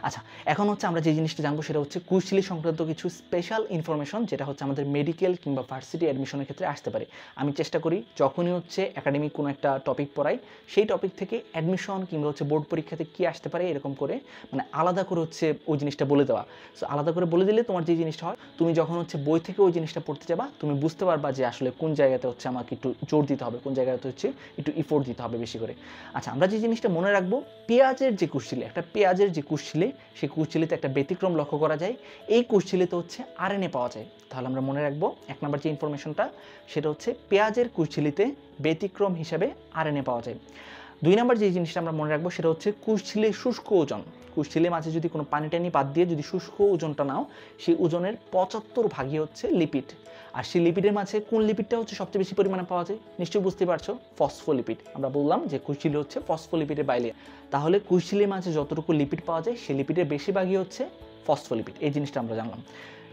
আচ্ছা, এখন হচ্ছে আমরা যে জিনিসটা জানবো সেটা হচ্ছে কোষঝিল্লি সংক্রান্ত কিছু স্পেশাল ইনফরমেশন, যেটা হচ্ছে আমাদের মেডিকেল কিংবা ভার্সিটি অ্যাডমিশনের ক্ষেত্রে আসতে পারে। আমি চেষ্টা করি যখনই হচ্ছে একাডেমিক কোনো একটা টপিক পড়াই, সেই টপিক থেকে অ্যাডমিশন কিংবা হচ্ছে বোর্ড পরীক্ষাতে কী আসতে পারে এরকম করে মানে আলাদা করে হচ্ছে ওই জিনিসটা বলে দেওয়া। সো আলাদা করে বলে দিলে তোমার যে জিনিসটা হয়, তুমি যখন হচ্ছে বই থেকে ওই জিনিসটা পড়তে যাবা তুমি বুঝতে পারবা যে আসলে কোন জায়গাতে হচ্ছে আমাকে একটু জোর দিতে হবে, কোন জায়গাতে হচ্ছে একটু ইফোর্ট দিতে হবে বেশি করে। আচ্ছা, আমরা যে জিনিসটা মনে রাখবো, পেঁয়াজের যে কোষঝিল্লি, একটা পেঁয়াজের যে কোষঝিল্লি, সেই কোষঝিল্লিতে একটা ব্যতিক্রম লক্ষ্য করা যায়। এই কোষঝিল্লিতে হচ্ছে আরএনএ পাওয়া যায়। তাহলে আমরা মনে রাখবো এক নম্বর যে ইনফরমেশনটা সেটা হচ্ছে পেঁয়াজের কোষঝিল্লিতে ব্যতিক্রম হিসাবে আরএনএ পাওয়া যায়। দুই নম্বর যে জিনিসটা আমরা মনে রাখবো সেটা হচ্ছে কোষঝিল্লির শুষ্ক ওজন। কোষঝিল্লির মাঝে যদি কোনো পানি টানি বাদ দিয়ে যদি শুষ্ক ওজনটা নাও, সেই ওজনের 75 ভাগই হচ্ছে লিপিড। আর সেই লিপিডের মাঝে কোন লিপিডটা হচ্ছে সবচেয়ে বেশি পরিমাণে পাওয়া যায়? নিশ্চয়ই বুঝতে পারছো, ফসফোলিপিড। আমরা বললাম যে কোষঝিল্লি হচ্ছে ফসফোলিপিডের বাইরে। তাহলে কোষঝিল্লির মাঝে যতটুকু লিপিড পাওয়া যায় সেই লিপিডের বেশিরভাগই হচ্ছে ফসফোলিপিড। এই জিনিসটা আমরা জানলাম।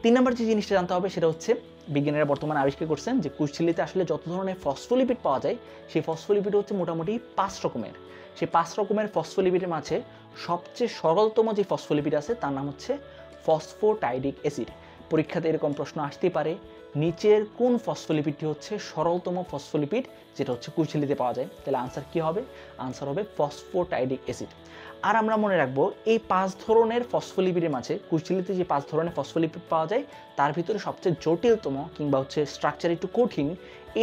3 নম্বর যে জিনিসটা জানতে হবে সেটা হচ্ছে বিজ্ঞানীরা বর্তমানে আবিষ্কার করছেন যে কোষঝিল্লিতে আসলে যত ধরনের ফসফোলিপিড পাওয়া যায় সেই ফসফোলিপিড হচ্ছে মোটামুটি 5 রকমের। সেই 5 রকমের ফসফোলিপিডের মাঝে সবচেয়ে সরলতম যে ফসফোলিপিড আছে তার নাম হচ্ছে ফসফোটাইডিক অ্যাসিড। পরীক্ষাতে এরকম প্রশ্ন আসতেই পারে, নিচের কোন ফসফোলিপিডটি হচ্ছে সরলতম ফসফোলিপিড যেটা হচ্ছে কোষঝিল্লিতে পাওয়া যায়? তাহলে আনসার কি হবে? আনসার হবে ফসফোটাইডিক অ্যাসিড। আর আমরা মনে রাখবো এই 5 ধরনের ফসফোলিপিডের মাঝে কোষঝিল্লিতে যে 5 ধরনের ফসফোলিপিড পাওয়া যায় তার ভিতরে সবচেয়ে জটিলতম কিংবা হচ্ছে স্ট্রাকচার একটু কঠিন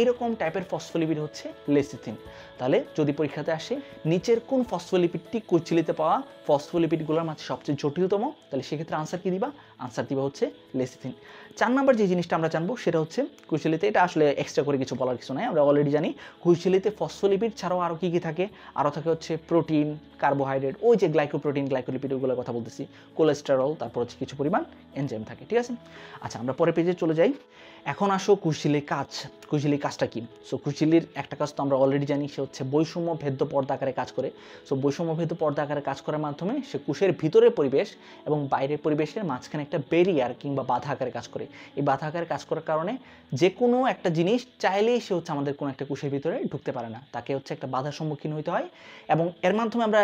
এইরকম টাইপের ফসফোলিপিড হচ্ছে লেসিথিন। তাহলে যদি পরীক্ষাতে আসে নিচের কোন ফসফোলিপিডটি কোষঝিল্লিতে পাওয়া ফসফোলিপিডগুলোর মাঝে সবচেয়ে জটিলতম, তাহলে সেক্ষেত্রে আনসার কি দিবা? আনসার দিবা হচ্ছে লেসিথিন। 4 নম্বর যে জিনিসটা আমরা জানবো সেটা হচ্ছে কোষঝিল্লিতে, এটা আসলে এক্সট্রা করে কিছু বলার কিছু নাই, আমরা অলরেডি জানি কোষঝিল্লিতে ফসফোলিপিড ছাড়াও আরও কী কী থাকে? আরও থাকে হচ্ছে প্রোটিন, কার্বোহাইড্রেট, ওই যে গ্লাইকোপ্রোটিন গ্লাইকোলিপিড ওগুলোর কথা বলতেছি, কোলেস্টেরল, তারপর হচ্ছে কিছু পরিমাণ এনজাইম থাকে, ঠিক আছে। আচ্ছা, আমরা পরের পেজে চলে যাই। এখন আসো কোষঝিল্লির কাজ। কোষঝিল্লির কাজটা কি? সো কোষঝিল্লির একটা কাজ তো আমরা অলরেডি জানি, সে হচ্ছে বৈষম্য ভেদ্য পর্দা আকারে কাজ করে। সো বৈষম্য ভেদ্য পর্দা আকারে কাজ করার মাধ্যমে সে কোষের ভিতরের পরিবেশ এবং বাইরের পরিবেশের মাঝখানে একটা ব্যারিয়ার কিংবা বাধা আকারে কাজ করে। এই বাধা আকারে কাজ করার কারণে যে কোনো একটা জিনিস চাইলেই সে হচ্ছে আমাদের কোনো একটা কোষের ভিতরে ঢুকতে পারে না, তাকে হচ্ছে একটা বাধার সম্মুখীন হতে হয়। এবং এর মাধ্যমে আমরা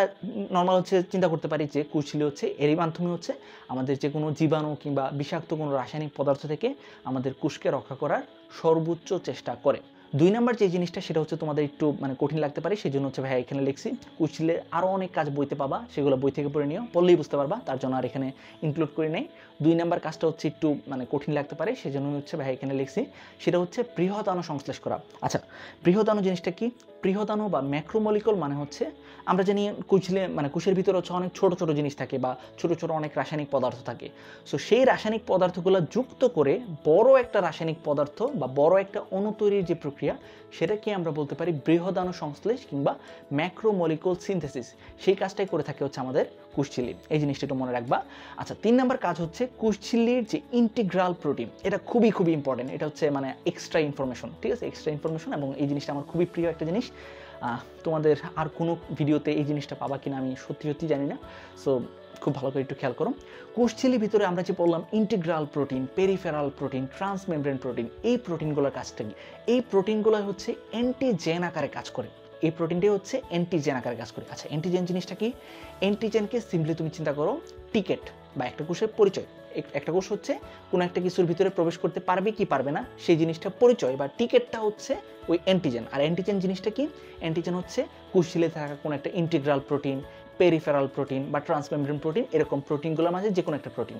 নর্মাল হচ্ছে চিন্তা করতে পারি যে কোষঝিল্লি হচ্ছে এরই মাধ্যমে হচ্ছে আমাদের যে কোনো জীবাণু কিংবা বিষাক্ত কোনো রাসায়নিক পদার্থ থেকে আমাদের কোষকে রক্ষা করার সর্বোচ্চ চেষ্টা করে। 2 নাম্বার যে জিনিসটা সেটা হচ্ছে তোমাদের একটু মানে কঠিন লাগতে পারে, সেই জন্য হচ্ছে ভাইয়া এখানে লিখছি কুশলে আরও অনেক কাজ বইতে পাবা, সেগুলো বই থেকে পড়ে নিও, পড়লেই বুঝতে পারবা, তার জন্য আর এখানে ইনক্লুড করে নেই। 2 নাম্বার কাজটা হচ্ছে একটু মানে কঠিন লাগতে পারে, সেই জন্য হচ্ছে ভাইয়া এখানে লিখছি, সেটা হচ্ছে বৃহদাণু সংশ্লেষ করা। আচ্ছা, বৃহদাণু জিনিসটা কি? বৃহদাণু বা ম্যাক্রোমলিকুল মানে হচ্ছে আমরা জানি কুশলে মানে কোষের ভিতরে হচ্ছে অনেক ছোট ছোট জিনিস থাকে বা ছোট ছোট অনেক রাসায়নিক পদার্থ থাকে। সো সেই রাসায়নিক পদার্থগুলো যুক্ত করে বড় একটা রাসায়নিক পদার্থ বা বড় একটা অণু তৈরির যে প্রক্রিয়া, সেটাকে আমরা বলতে পারি বৃহদাণু সংশ্লেষ কিংবা ম্যাক্রোমলিকুল সিনথেসিস। সেই কাজটাই করে থাকে হচ্ছে আমাদের কোষঝিল্লি, এই জিনিসটা একটু মনে রাখবা। আচ্ছা, 3 নাম্বার কাজ হচ্ছে কোষঝিল্লির যে ইন্টিগ্রাল প্রোটিন, এটা খুবই খুবই ইম্পর্টেন্ট, এটা হচ্ছে মানে এক্সট্রা ইনফরমেশন, ঠিক আছে, এক্সট্রা ইনফরমেশন, এবং এই জিনিসটা আমার খুবই প্রিয় একটা জিনিস। তোমাদের আর কোনো ভিডিওতে এই জিনিসটা পাবা কিনা আমি সত্যি সত্যি জানি না, সো খুব ভালো করে একটু খেয়াল করো। কোষঝিল্লির ভিতরে আমরা যে বললাম integral protein, peripheral protein, transmembrane protein, এই প্রোটিনগুলোর কাজটা কি? এই প্রোটিনগুলো হচ্ছে অ্যান্টিজেন আকারে কাজ করে, এই প্রোটিনটাই হচ্ছে অ্যান্টিজেন আকারে কাজ করে। আচ্ছা, অ্যান্টিজেন জিনিসটা কি? অ্যান্টিজেনকে সিম্পলি তুমি চিন্তা করো টিকেট বা একটা কোষের পরিচয়। একটা কোষ হচ্ছে কোনো একটা কিছুর ভিতরে প্রবেশ করতে পারবে কি পারবে না সেই জিনিসটা পরিচয় বা টিকেটটা হচ্ছে ওই অ্যান্টিজেন। আর অ্যান্টিজেন জিনিসটা কি? অ্যান্টিজেন হচ্ছে কোষঝিল্লিতে থাকা কোনো একটা ইন্টিগ্রাল প্রোটিন, পেরিফেরাল প্রোটিন বা ট্রান্সমেমব্রেন প্রোটিন, এরকম প্রোটিনগুলোর মাঝে যে কোনো একটা প্রোটিন।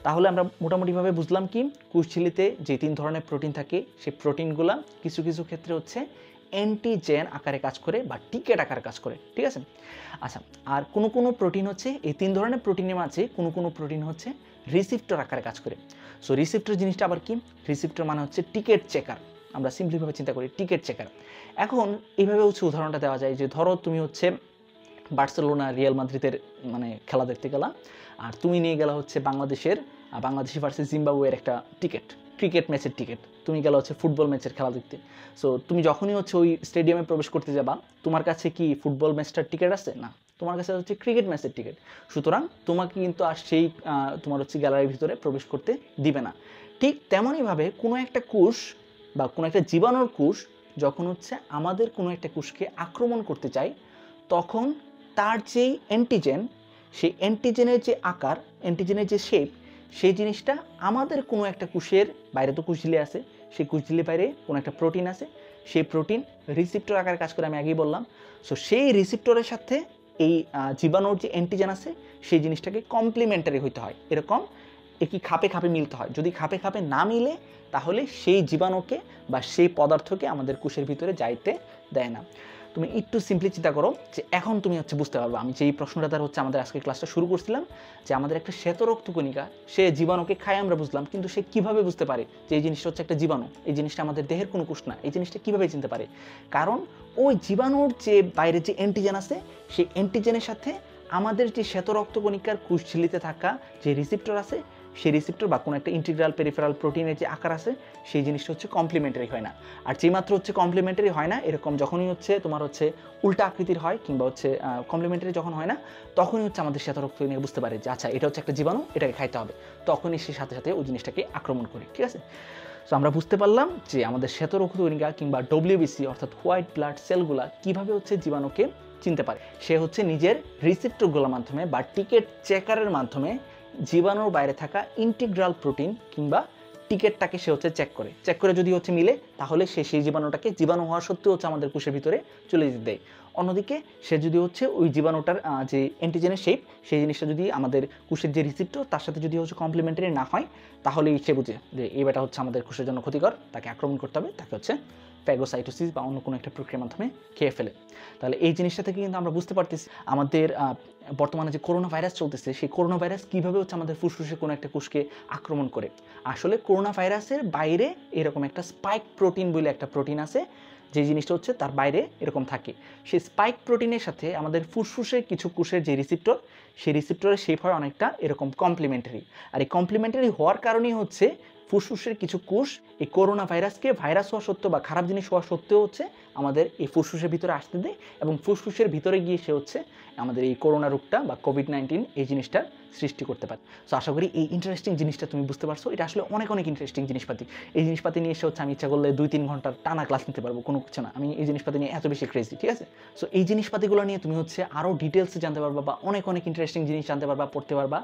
তাহলে আমরা মোটামুটিভাবে বুঝলাম কি, কোষঝিল্লিতে যে 3 ধরনের প্রোটিন থাকে সেই প্রোটিনগুলো কিছু কিছু ক্ষেত্রে হচ্ছে অ্যান্টিজেন আকারে কাজ করে বা টিকেট আকারে কাজ করে, ঠিক আছে। আচ্ছা, আর কোনো কোনো প্রোটিন হচ্ছে এই 3 ধরনের প্রোটিনের মাঝে কোনো কোনো প্রোটিন হচ্ছে রিসিপ্টর আকারে কাজ করে। সো রিসিপ্টর জিনিসটা আবার কি? রিসিপ্টর মানে হচ্ছে টিকেট চেকার, আমরা সিম্পলিভাবে চিন্তা করি টিকেট চেকার। এখন এইভাবে হচ্ছে উদাহরণটা দেওয়া যায় যে ধরো তুমি হচ্ছে বার্সেলোনা রিয়াল মাদ্রিদের মানে খেলা দেখতে গেলা, আর তুমি নিয়ে গেলা হচ্ছে বাংলাদেশি ভার্সেস জিম্বাবুয়ের একটা টিকিট, ক্রিকেট ম্যাচের টিকিট, তুমি গেলা হচ্ছে ফুটবল ম্যাচের খেলা দেখতে। সো তুমি যখনই হচ্ছে ওই স্টেডিয়ামে প্রবেশ করতে যাবা, তোমার কাছে কি ফুটবল ম্যাচটার টিকিট আছে? না, তোমার কাছে হচ্ছে ক্রিকেট ম্যাচের টিকিট। সুতরাং তোমাকে কিন্তু আর সেই তোমার হচ্ছে গ্যালারির ভিতরে প্রবেশ করতে দিবে না। ঠিক তেমনইভাবে কোনো একটা কোষ বা কোনো একটা জীবাণুর কোষ যখন হচ্ছে আমাদের কোনো একটা কোষকে আক্রমণ করতে চায়, তখন তার যেই অ্যান্টিজেন, সেই অ্যান্টিজেনের যে আকার, অ্যান্টিজেনের যে শেপ, সেই জিনিসটা আমাদের কোনো একটা কোষের বাইরে, তো কোষঝিল্লি আছে, সেই কোষঝিল্লির বাইরে কোনো একটা প্রোটিন আছে, সেই প্রোটিন রিসিপ্টর আকারে কাজ করে, আমি আগেই বললাম। সো সেই রিসিপ্টরের সাথে এই জীবাণুর যে অ্যান্টিজেন আছে সেই জিনিসটাকে কমপ্লিমেন্টারি হইতে হয়, এরকম একই খাপে খাপে মিলতে হয়। যদি খাপে খাপে না মিলে তাহলে সেই জীবাণুকে বা সেই পদার্থকে আমাদের কোষের ভিতরে যাইতে দেয় না। তুমি একটু সিম্পলি চিন্তা করো যে এখন তুমি হচ্ছে বুঝতে পারবে আমি যেই প্রশ্নটা দ্বারা হচ্ছে আমাদের আজকে ক্লাসটা শুরু করছিলাম, যে আমাদের একটা শ্বেত রক্তকণিকা সে জীবাণুকে খায় আমরা বুঝলাম, কিন্তু সে কিভাবে বুঝতে পারে যে এই জিনিসটা হচ্ছে একটা জীবাণু, এই জিনিসটা আমাদের দেহের কোনো কোষ না, এই জিনিসটা কিভাবে চিনতে পারে? কারণ ওই জীবাণুর যে বাইরে যে অ্যান্টিজেন আছে সেই অ্যান্টিজেনের সাথে আমাদের যে শ্বেত রক্তকণিকার কোষঝিল্লিতে থাকা যে রিসিপ্টর আছে, সেই রিসিপ্টর বা কোনো একটা ইন্টিগ্রাল পেরিফেরাল প্রোটিনের যে আকার আছে সেই জিনিসটা হচ্ছে কমপ্লিমেন্টারি হয় না। আর যেই মাত্র হচ্ছে কমপ্লিমেন্টারি হয় না, এরকম যখনই হচ্ছে তোমার হচ্ছে উল্টা আকৃতির হয় কিংবা হচ্ছে কমপ্লিমেন্টারি যখন হয় না, তখনই হচ্ছে আমাদের শ্বেত রক্তকণিকা বুঝতে পারে যে আচ্ছা এটা হচ্ছে একটা জীবাণু, এটাকে খাইতে হবে, তখনই সে সাথে সাথে ওই জিনিসটাকে আক্রমণ করে, ঠিক আছে। সো আমরা বুঝতে পারলাম যে আমাদের শ্বেত রক্তকণিকা কিংবা WBC অর্থাৎ হোয়াইট ব্লাড সেলগুলা কীভাবে হচ্ছে জীবাণুকে চিনতে পারে। সে হচ্ছে নিজের রিসিপ্টরগুলোর মাধ্যমে বা টিকেট চেকারের মাধ্যমে জীবাণুর বাইরে থাকা ইন্টিগ্রাল প্রোটিন কিংবা টিকেটটাকে সে হচ্ছে চেক করে যদি হচ্ছে মিলে, তাহলে সে সেই জীবাণুটাকে জীবাণু হওয়া সত্ত্বেও হচ্ছে আমাদের কোষের ভিতরে চলে যেতে দেয়। অন্যদিকে সে যদি হচ্ছে ওই জীবাণুটার যে অ্যান্টিজেনের শেপ, সেই জিনিসটা যদি আমাদের কোষের যে রিসিপ্টর তার সাথে যদি হচ্ছে কমপ্লিমেন্টারি না হয়, তাহলেই সে বুঝে যে এই বেটা হচ্ছে আমাদের কোষের জন্য ক্ষতিকর, তাকে আক্রমণ করতে হবে, তাকে হচ্ছে ফ্যাগোসাইটোসিস বা অন্য কোনো একটা প্রক্রিয়ার মাধ্যমে খেয়ে ফেলে। তাহলে এই জিনিসটা থেকে কিন্তু আমরা বুঝতে পারতেছি আমাদের বর্তমানে যে করোনা ভাইরাস চলতেছে, সেই করোনা ভাইরাস কীভাবে হচ্ছে আমাদের ফুসফুসে কোনো একটা কোষকে আক্রমণ করে। আসলে করোনা ভাইরাসের বাইরে এরকম একটা স্পাইক প্রোটিন বলে একটা প্রোটিন আছে, যে জিনিসটা হচ্ছে তার বাইরে এরকম থাকে। সেই স্পাইক প্রোটিনের সাথে আমাদের ফুসফুসের কিছু কোষের যে রিসিপ্টর, সেই রিসিপ্টরের শেপ হয় অনেকটা এরকম কমপ্লিমেন্টারি। আর এই কমপ্লিমেন্টারি হওয়ার কারণেই হচ্ছে ফুসফুসের কিছু কোষ এই করোনা ভাইরাসকে ভাইরাস হওয়া সত্ত্বেও বা খারাপ জিনিস হওয়া সত্ত্বেও হচ্ছে আমাদের এই ফুসফুসের ভিতরে আসতে দেয় এবং ফুসফুসের ভিতরে গিয়ে সে হচ্ছে আমাদের এই করোনা রোগটা বা কোভিড-19 এই জিনিসটার সৃষ্টি করতে পারে। সো আশা করি এই ইন্টারেস্টিং জিনিসটা তুমি বুঝতে পারছো। এটা আসলে অনেক অনেক ইন্টারেস্টিং জিনিসপাতি। এই জিনিসপাতি নিয়ে এসে হচ্ছে আমি ইচ্ছা করলে 2-3 ঘন্টার টানা ক্লাস নিতে পারবো, কোনো কিছু না। আমি এই জিনিসপাতি নিয়ে এত বেশি ক্রেজি, ঠিক আছে? সো এই জিনিসপাতিগুলো নিয়ে তুমি হচ্ছে আরও ডিটেলসে জানতে পারবা বা অনেক অনেক ইন্টারেস্টিং জিনিস জানতে পারবা, পড়তে পারবা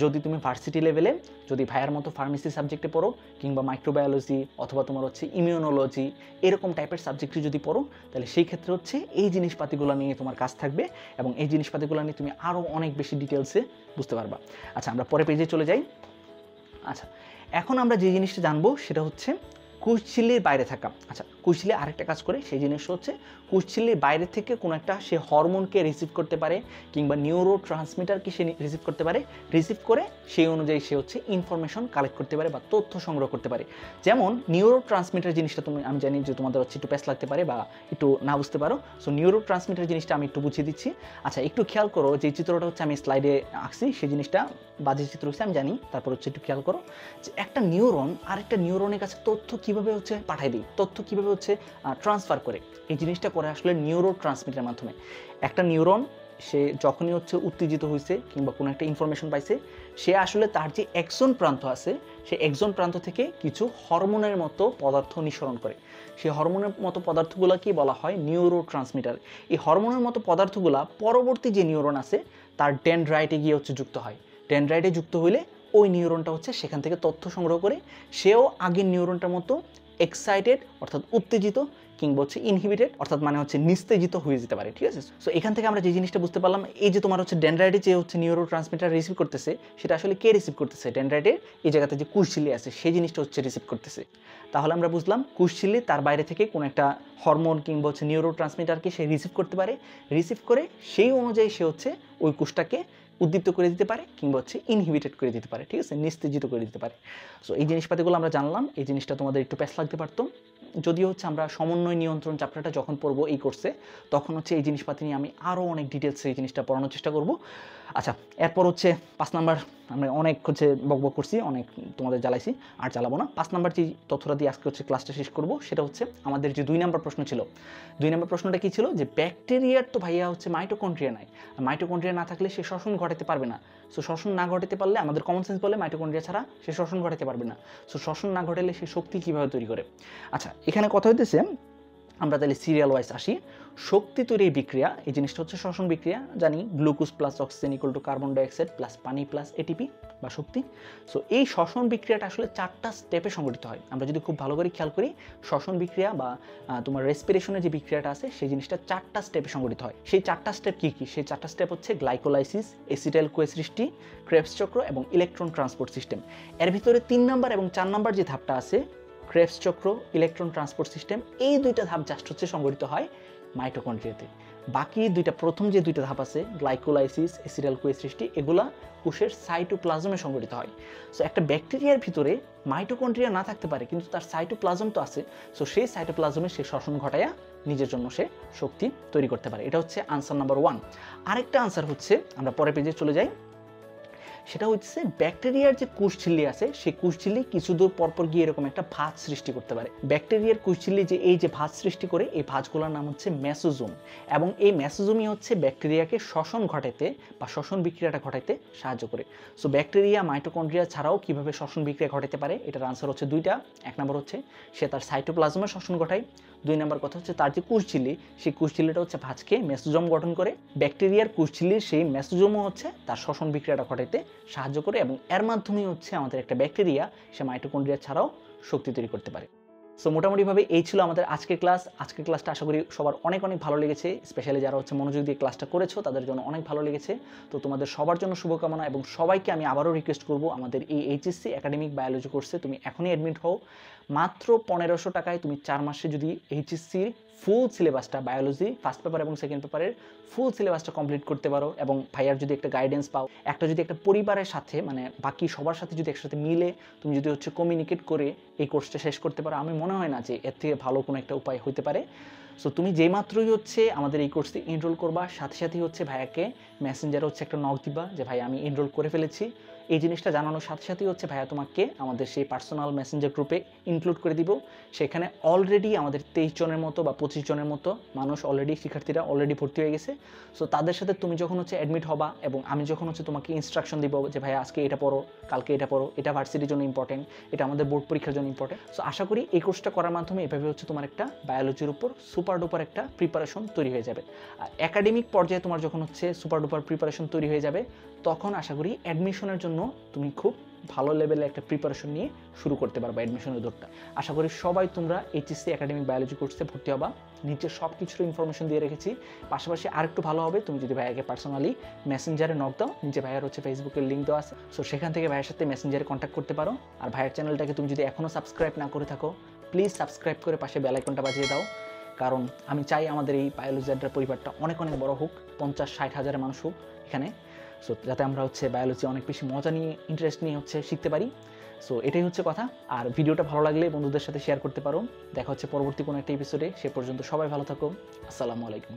যদি তুমি ভার্সিটি লেভেলে যদি ভাইয়ার মতো ফার্মেসি সাবজেক্টে পড়ো কিংবা মাইক্রোবায়োলজি অথবা তোমার হচ্ছে ইমিউনোলজি এরকম টাইপের সাবজেক্টে যদি পড়ো, তাহলে সেই ক্ষেত্রে হচ্ছে এই জিনিসপাতিগুলো নিয়ে তোমার কাজ থাকবে এবং এই জিনিসপাতিগুলো নিয়ে তুমি আরও অনেক বেশি ডিটেলসে বুঝতে পারবা। আচ্ছা, আমরা পরে পেজে চলে যাই। আচ্ছা, এখন আমরা যে জিনিসটা জানবো সেটা হচ্ছে কোষঝিল্লির বাইরে থাকা। আচ্ছা, কোষঝিল্লি আরেকটা কাজ করে, সেই জিনিস হচ্ছে কোষঝিল্লির বাইরে থেকে কোনো একটা সে হরমোনকে রিসিভ করতে পারে কিংবা নিউরো ট্রান্সমিটারকে সে রিসিভ করতে পারে, রিসিভ করে সেই অনুযায়ী সে হচ্ছে ইনফরমেশন কালেক্ট করতে পারে বা তথ্য সংগ্রহ করতে পারে। যেমন নিউরো ট্রান্সমিটার জিনিসটা আমি জানি যে তোমাদের হচ্ছে একটু প্যাস লাগতে পারে বা একটু না বুঝতে পারো। সো নিউরো ট্রান্সমিটার জিনিসটা আমি একটু বুঝিয়ে দিচ্ছি। আচ্ছা, একটু খেয়াল করো, যে চিত্রটা হচ্ছে আমি স্লাইডে আঁকছি সেই জিনিসটা বাজে চিত্র হচ্ছে আমি জানি, তারপর হচ্ছে একটু খেয়াল করো যে একটা নিউরন আরেকটা নিউরনের কাছে তথ্য কীভাবে হচ্ছে পাঠায় দিই, তথ্য কীভাবে হচ্ছে ট্রান্সফার করে। এই জিনিসটা করে আসলে নিউরো ট্রান্সমিটারের মাধ্যমে। একটা নিউরন সে যখনই হচ্ছে উত্তেজিত হয়েছে কিংবা কোনো একটা ইনফরমেশন পাইছে, সে আসলে তার যে এক্সন প্রান্ত আছে সেই এক্সন প্রান্ত থেকে কিছু হরমোনের মতো পদার্থ নিঃসরণ করে। সেই হরমোনের মতো পদার্থগুলোকে বলা হয় নিউরো ট্রান্সমিটার। এই হরমোনের মতো পদার্থগুলো পরবর্তী যে নিউরন আছে তার ডেনড্রাইটে গিয়ে হচ্ছে যুক্ত হয়। ডেনড্রাইটে যুক্ত হইলে ওই নিউরনটা হচ্ছে সেখান থেকে তথ্য সংগ্রহ করে সেও আগের নিউরনটার মতো এক্সাইটেড অর্থাৎ উত্তেজিত কিংবা হচ্ছে ইনহিবিটেড অর্থাৎ মানে হচ্ছে নিস্তেজিত হয়ে যেতে পারে, ঠিক আছে? সো এখান থেকে আমরা যে জিনিসটা বুঝতে পারলাম, এই যে তোমার হচ্ছে ডেনড্রাইটে যে হচ্ছে নিউরো ট্রান্সমিটার রিসিভ করতেছে, সেটা আসলে কে রিসিভ করতেছে? ডেনড্রাইটের এই জায়গাতে যে কোষঝিল্লি আছে সেই জিনিসটা হচ্ছে রিসিভ করতেছে। তাহলে আমরা বুঝলাম কোষঝিল্লি তার বাইরে থেকে কোনো একটা হরমোন কিংবা হচ্ছে নিউরো ট্রান্সমিটারকে সে রিসিভ করতে পারে, রিসিভ করে সেই অনুযায়ী সে হচ্ছে ওই কোষটাকে উদ্দীপ্ত করে দিতে পারে কিংবা হচ্ছে ইনহিবিটেড করে দিতে পারে, ঠিক আছে, নিস্তেজিত করে দিতে পারে। সো এই জিনিসপাতিগুলো আমরা জানলাম। এই জিনিসটা তোমাদের একটু প্যাস লাগতে পারতো, যদিও হচ্ছে আমরা সমন্বয় নিয়ন্ত্রণ চ্যাপ্টারটা যখন পড়বো এই কোর্সে তখন হচ্ছে এই জিনিসপাতি নিয়ে আমি আরও অনেক ডিটেলসে এই জিনিসটা পড়ানোর চেষ্টা করব। আচ্ছা, এরপর হচ্ছে 5 নাম্বার। আমরা অনেক হচ্ছে বকবক করছি, অনেক তোমাদের জ্বালাইছি, আর জ্বালাবো না। 5 নাম্বার যে তথ্যটা দিয়ে আজকে হচ্ছে ক্লাসটা শেষ করব সেটা হচ্ছে আমাদের যে 2 নাম্বার প্রশ্ন ছিল। 2 নাম্বার প্রশ্নটা কী ছিল? যে ব্যাকটেরিয়ার তো ভাইয়া হচ্ছে মাইটোকন্ড্রিয়া নাই, মাইটোকন্ড্রিয়া না থাকলে সে শ্বসন ঘটাতে পারবে না। সো শ্বসন না ঘটাতে পারলে আমাদের কমন সেন্স বলে মাইটোকন্ড্রিয়া ছাড়া সে শ্বসন ঘটাতে পারবে না। সো শ্বসন না ঘটালে সে শক্তি কীভাবে তৈরি করে? আচ্ছা, এখানে কথা হইতেছে আমরা তাহলে সিরিয়াল ওয়াইজ আসি। শক্তি তৈরির বিক্রিয়া, এই জিনিসটা হচ্ছে শ্বসন বিক্রিয়া, জানি glucose plus oxygen equal to carbon dioxide plus পানি প্লাস এটিপি বা শক্তি। সো এই শ্বসন বিক্রিয়াটা আসলে 4টা স্টেপে সংগঠিত হয়। আমরা যদি খুব ভালো করে খেয়াল করি, শ্বসন বিক্রিয়া বা তোমার রেসপিরেশনের যে বিক্রিয়াটা আছে সেই জিনিসটা 4টা স্টেপে সংগঠিত হয়। সেই 4টা স্টেপ কী কী? সেই 4টা স্টেপ হচ্ছে গ্লাইকোলাইসিস, এসিটাইল কোয়ে সৃষ্টি, ক্রেবস চক্র এবং ইলেকট্রন ট্রান্সপোর্ট সিস্টেম। এর ভিতরে 3 নাম্বার এবং 4 নাম্বার যে ধাপটা আছে, ক্রেবস চক্র, ইলেকট্রন ট্রান্সপোর্ট সিস্টেম, এই 2টা ধাপ জাস্ট হচ্ছে সংগঠিত হয় মাইটোকন্ড্রিয়াতে। বাকি 2টা, প্রথম যে 2টা ধাপ আছে গ্লাইকোলাইসিস, এসিটাইল কোয়ে সৃষ্টি, এগুলা কোষের সাইটোপ্লাজমে সংগঠিত হয়। সো একটা ব্যাকটেরিয়ার ভিতরে মাইটোকন্ড্রিয়া না থাকতে পারে কিন্তু তার সাইটোপ্লাজম তো আছে। সো সেই সাইটোপ্লাজমে সে শ্বসন ঘটায়া নিজের জন্য সে শক্তি তৈরি করতে পারে। এটা হচ্ছে আনসার নাম্বার 1। আরেকটা আনসার হচ্ছে, আমরা পরের পেজে চলে যাই, সেটা হচ্ছে ব্যাকটেরিয়ার যে কোষঝিল্লি আছে সেই কোষঝিল্লি কিছু দূর পরপর গিয়ে এরকম একটা ভাঁজ সৃষ্টি করতে পারে। ব্যাকটেরিয়ার কোষঝিল্লি যে এই যে ভাঁজ সৃষ্টি করে, এই ভাঁজগুলোর নাম হচ্ছে মেসোজোম এবং এই মেসোজোমই হচ্ছে ব্যাকটেরিয়াকে শ্বসন ঘটাইতে বা শ্বসন বিক্রিয়াটা ঘটাইতে সাহায্য করে। সো ব্যাকটেরিয়া মাইটোকন্ড্রিয়া ছাড়াও কিভাবে শ্বসন বিক্রিয়া ঘটাতে পারে, এটার আনসার হচ্ছে 2টা। 1 নম্বর হচ্ছে সে তার সাইটোপ্লাজমে শ্বসন ঘটায়। 2 নম্বর কথা হচ্ছে তার যে কোষঝিল্লি সেই কোষঝিল্লিটা হচ্ছে ভাঁজকে মেসোজোম গঠন করে। ব্যাকটেরিয়ার কোষঝিল্লির সেই মেসোজোমও হচ্ছে তার শ্বসন বিক্রিয়াটা ঘটাইতে সাহায্য করে এবং এর মাধ্যমেই হচ্ছে আমাদের একটা ব্যাকটেরিয়া সে মাইটোকন্ড্রিয়া ছাড়াও শক্তি তৈরি করতে পারে। সো মোটামুটিভাবে এই ছিল আমাদের আজকের ক্লাস। আজকের ক্লাসটা আশা করি সবার অনেক অনেক ভালো লেগেছে, স্পেশালি যারা হচ্ছে মনোযোগ দিয়ে ক্লাসটা করেছো তাদের জন্য অনেক ভালো লেগেছে। তো তোমাদের সবার জন্য শুভকামনা এবং সবাইকে আমি আবারও রিকোয়েস্ট করব, আমাদের এই এইচএসসি একাডেমিক বায়োলজি কোর্সে তুমি এখনই অ্যাডমিট হও। মাত্র 1500 টাকায় তুমি 4 মাসে যদি এইচএসসির ফুল সিলেবাসটা, বায়োলজি ফার্স্ট পেপার এবং সেকেন্ড পেপারের ফুল সিলেবাসটা কমপ্লিট করতে পারো এবং ভাইয়ার যদি একটা গাইডেন্স পাও, যদি একটা পরিবারের সাথে মানে বাকি সবার সাথে যদি একসাথে মিলে তুমি যদি হচ্ছে কমিউনিকেট করে এই কোর্সটা শেষ করতে পারো, আমি মনে হয় না যে এর থেকে ভালো কোনো একটা উপায় হতে পারে। সো তুমি যেই মাত্রই হচ্ছে আমাদের এই কোর্সে এনরোল করবা, সাথে সাথেই হচ্ছে ভাইয়াকে মেসেঞ্জারে হচ্ছে একটা নক দিবা যে ভাই আমি এনরোল করে ফেলেছি এই জিনিসটা জানানোর সাথে সাথেই হচ্ছে ভাইয়া তোমাকে আমাদের সেই পার্সোনাল মেসেঞ্জার গ্রুপে ইনক্লুড করে দিব। সেখানে অলরেডি আমাদের 23 জনের মতো বা 25 জনের মতো মানুষ অলরেডি, শিক্ষার্থীরা অলরেডি ভর্তি হয়ে গেছে। সো তাদের সাথে তুমি যখন হচ্ছে অ্যাডমিট হবা এবং আমি যখন হচ্ছে তোমাকে ইনস্ট্রাকশন দিব যে ভাইয়া আজকে এটা পড়ো, কালকে এটা পড়ো, এটা ভার্সিটির জন্য ইম্পর্টেন্ট, এটা আমাদের বোর্ড পরীক্ষার জন্য ইম্পর্টেন্ট। সো আশা করি এই কোর্সটা করার মাধ্যমে এভাবে হচ্ছে তোমার একটা বায়োলজির উপর সুপার ডুপার একটা প্রিপারেশন তৈরি হয়ে যাবে। আর একাডেমিক পর্যায়ে তোমার যখন হচ্ছে সুপার ডুপার প্রিপারেশন তৈরি হয়ে যাবে, তখন আশা করি অ্যাডমিশনের জন্য তুমি খুব ভালো লেভেলে একটা প্রিপারেশন নিয়ে শুরু করতে পারবা অ্যাডমিশনের দৌড়টা। আশা করি সবাই তোমরা এইচএসসি একাডেমিক বায়োলজি কোর্সে ভর্তি হবা। নিচে সব কিছুর ইনফরমেশন দিয়ে রেখেছি। পাশাপাশি আরেকটু ভালো হবে তুমি যদি ভাইয়াকে পার্সোনালি মেসেঞ্জারে নক দাও, নিচে ভাইয়ার হচ্ছে ফেসবুকের লিঙ্ক দেওয়া আছে। সো সেখান থেকে ভাইয়ের সাথে মেসেঞ্জারে কন্ট্যাক্ট করতে পারো। আর ভাইয়ের চ্যানেলটাকে তুমি যদি এখনও সাবস্ক্রাইব না করে থাকো, প্লিজ সাবস্ক্রাইব করে পাশে বেল আইকনটা বাজিয়ে দাও। কারণ আমি চাই আমাদের এই বায়োলজি আড্ডার পরিবারটা অনেক অনেক বড় হোক, 50-60 হাজারের মানুষ হোক এখানে। সো যাতে আমরা হচ্ছে বায়োলজি অনেক বেশি মজা নিয়ে, ইন্টারেস্ট নিয়ে হচ্ছে শিখতে পারি। সো এটাই হচ্ছে কথা। আর ভিডিওটা ভালো লাগলে বন্ধুদের সাথে শেয়ার করতে পারো। দেখা হচ্ছে পরবর্তী কোনো একটা এপিসোডে। সে পর্যন্ত সবাই ভালো থাকো। আসসালামু আলাইকুম।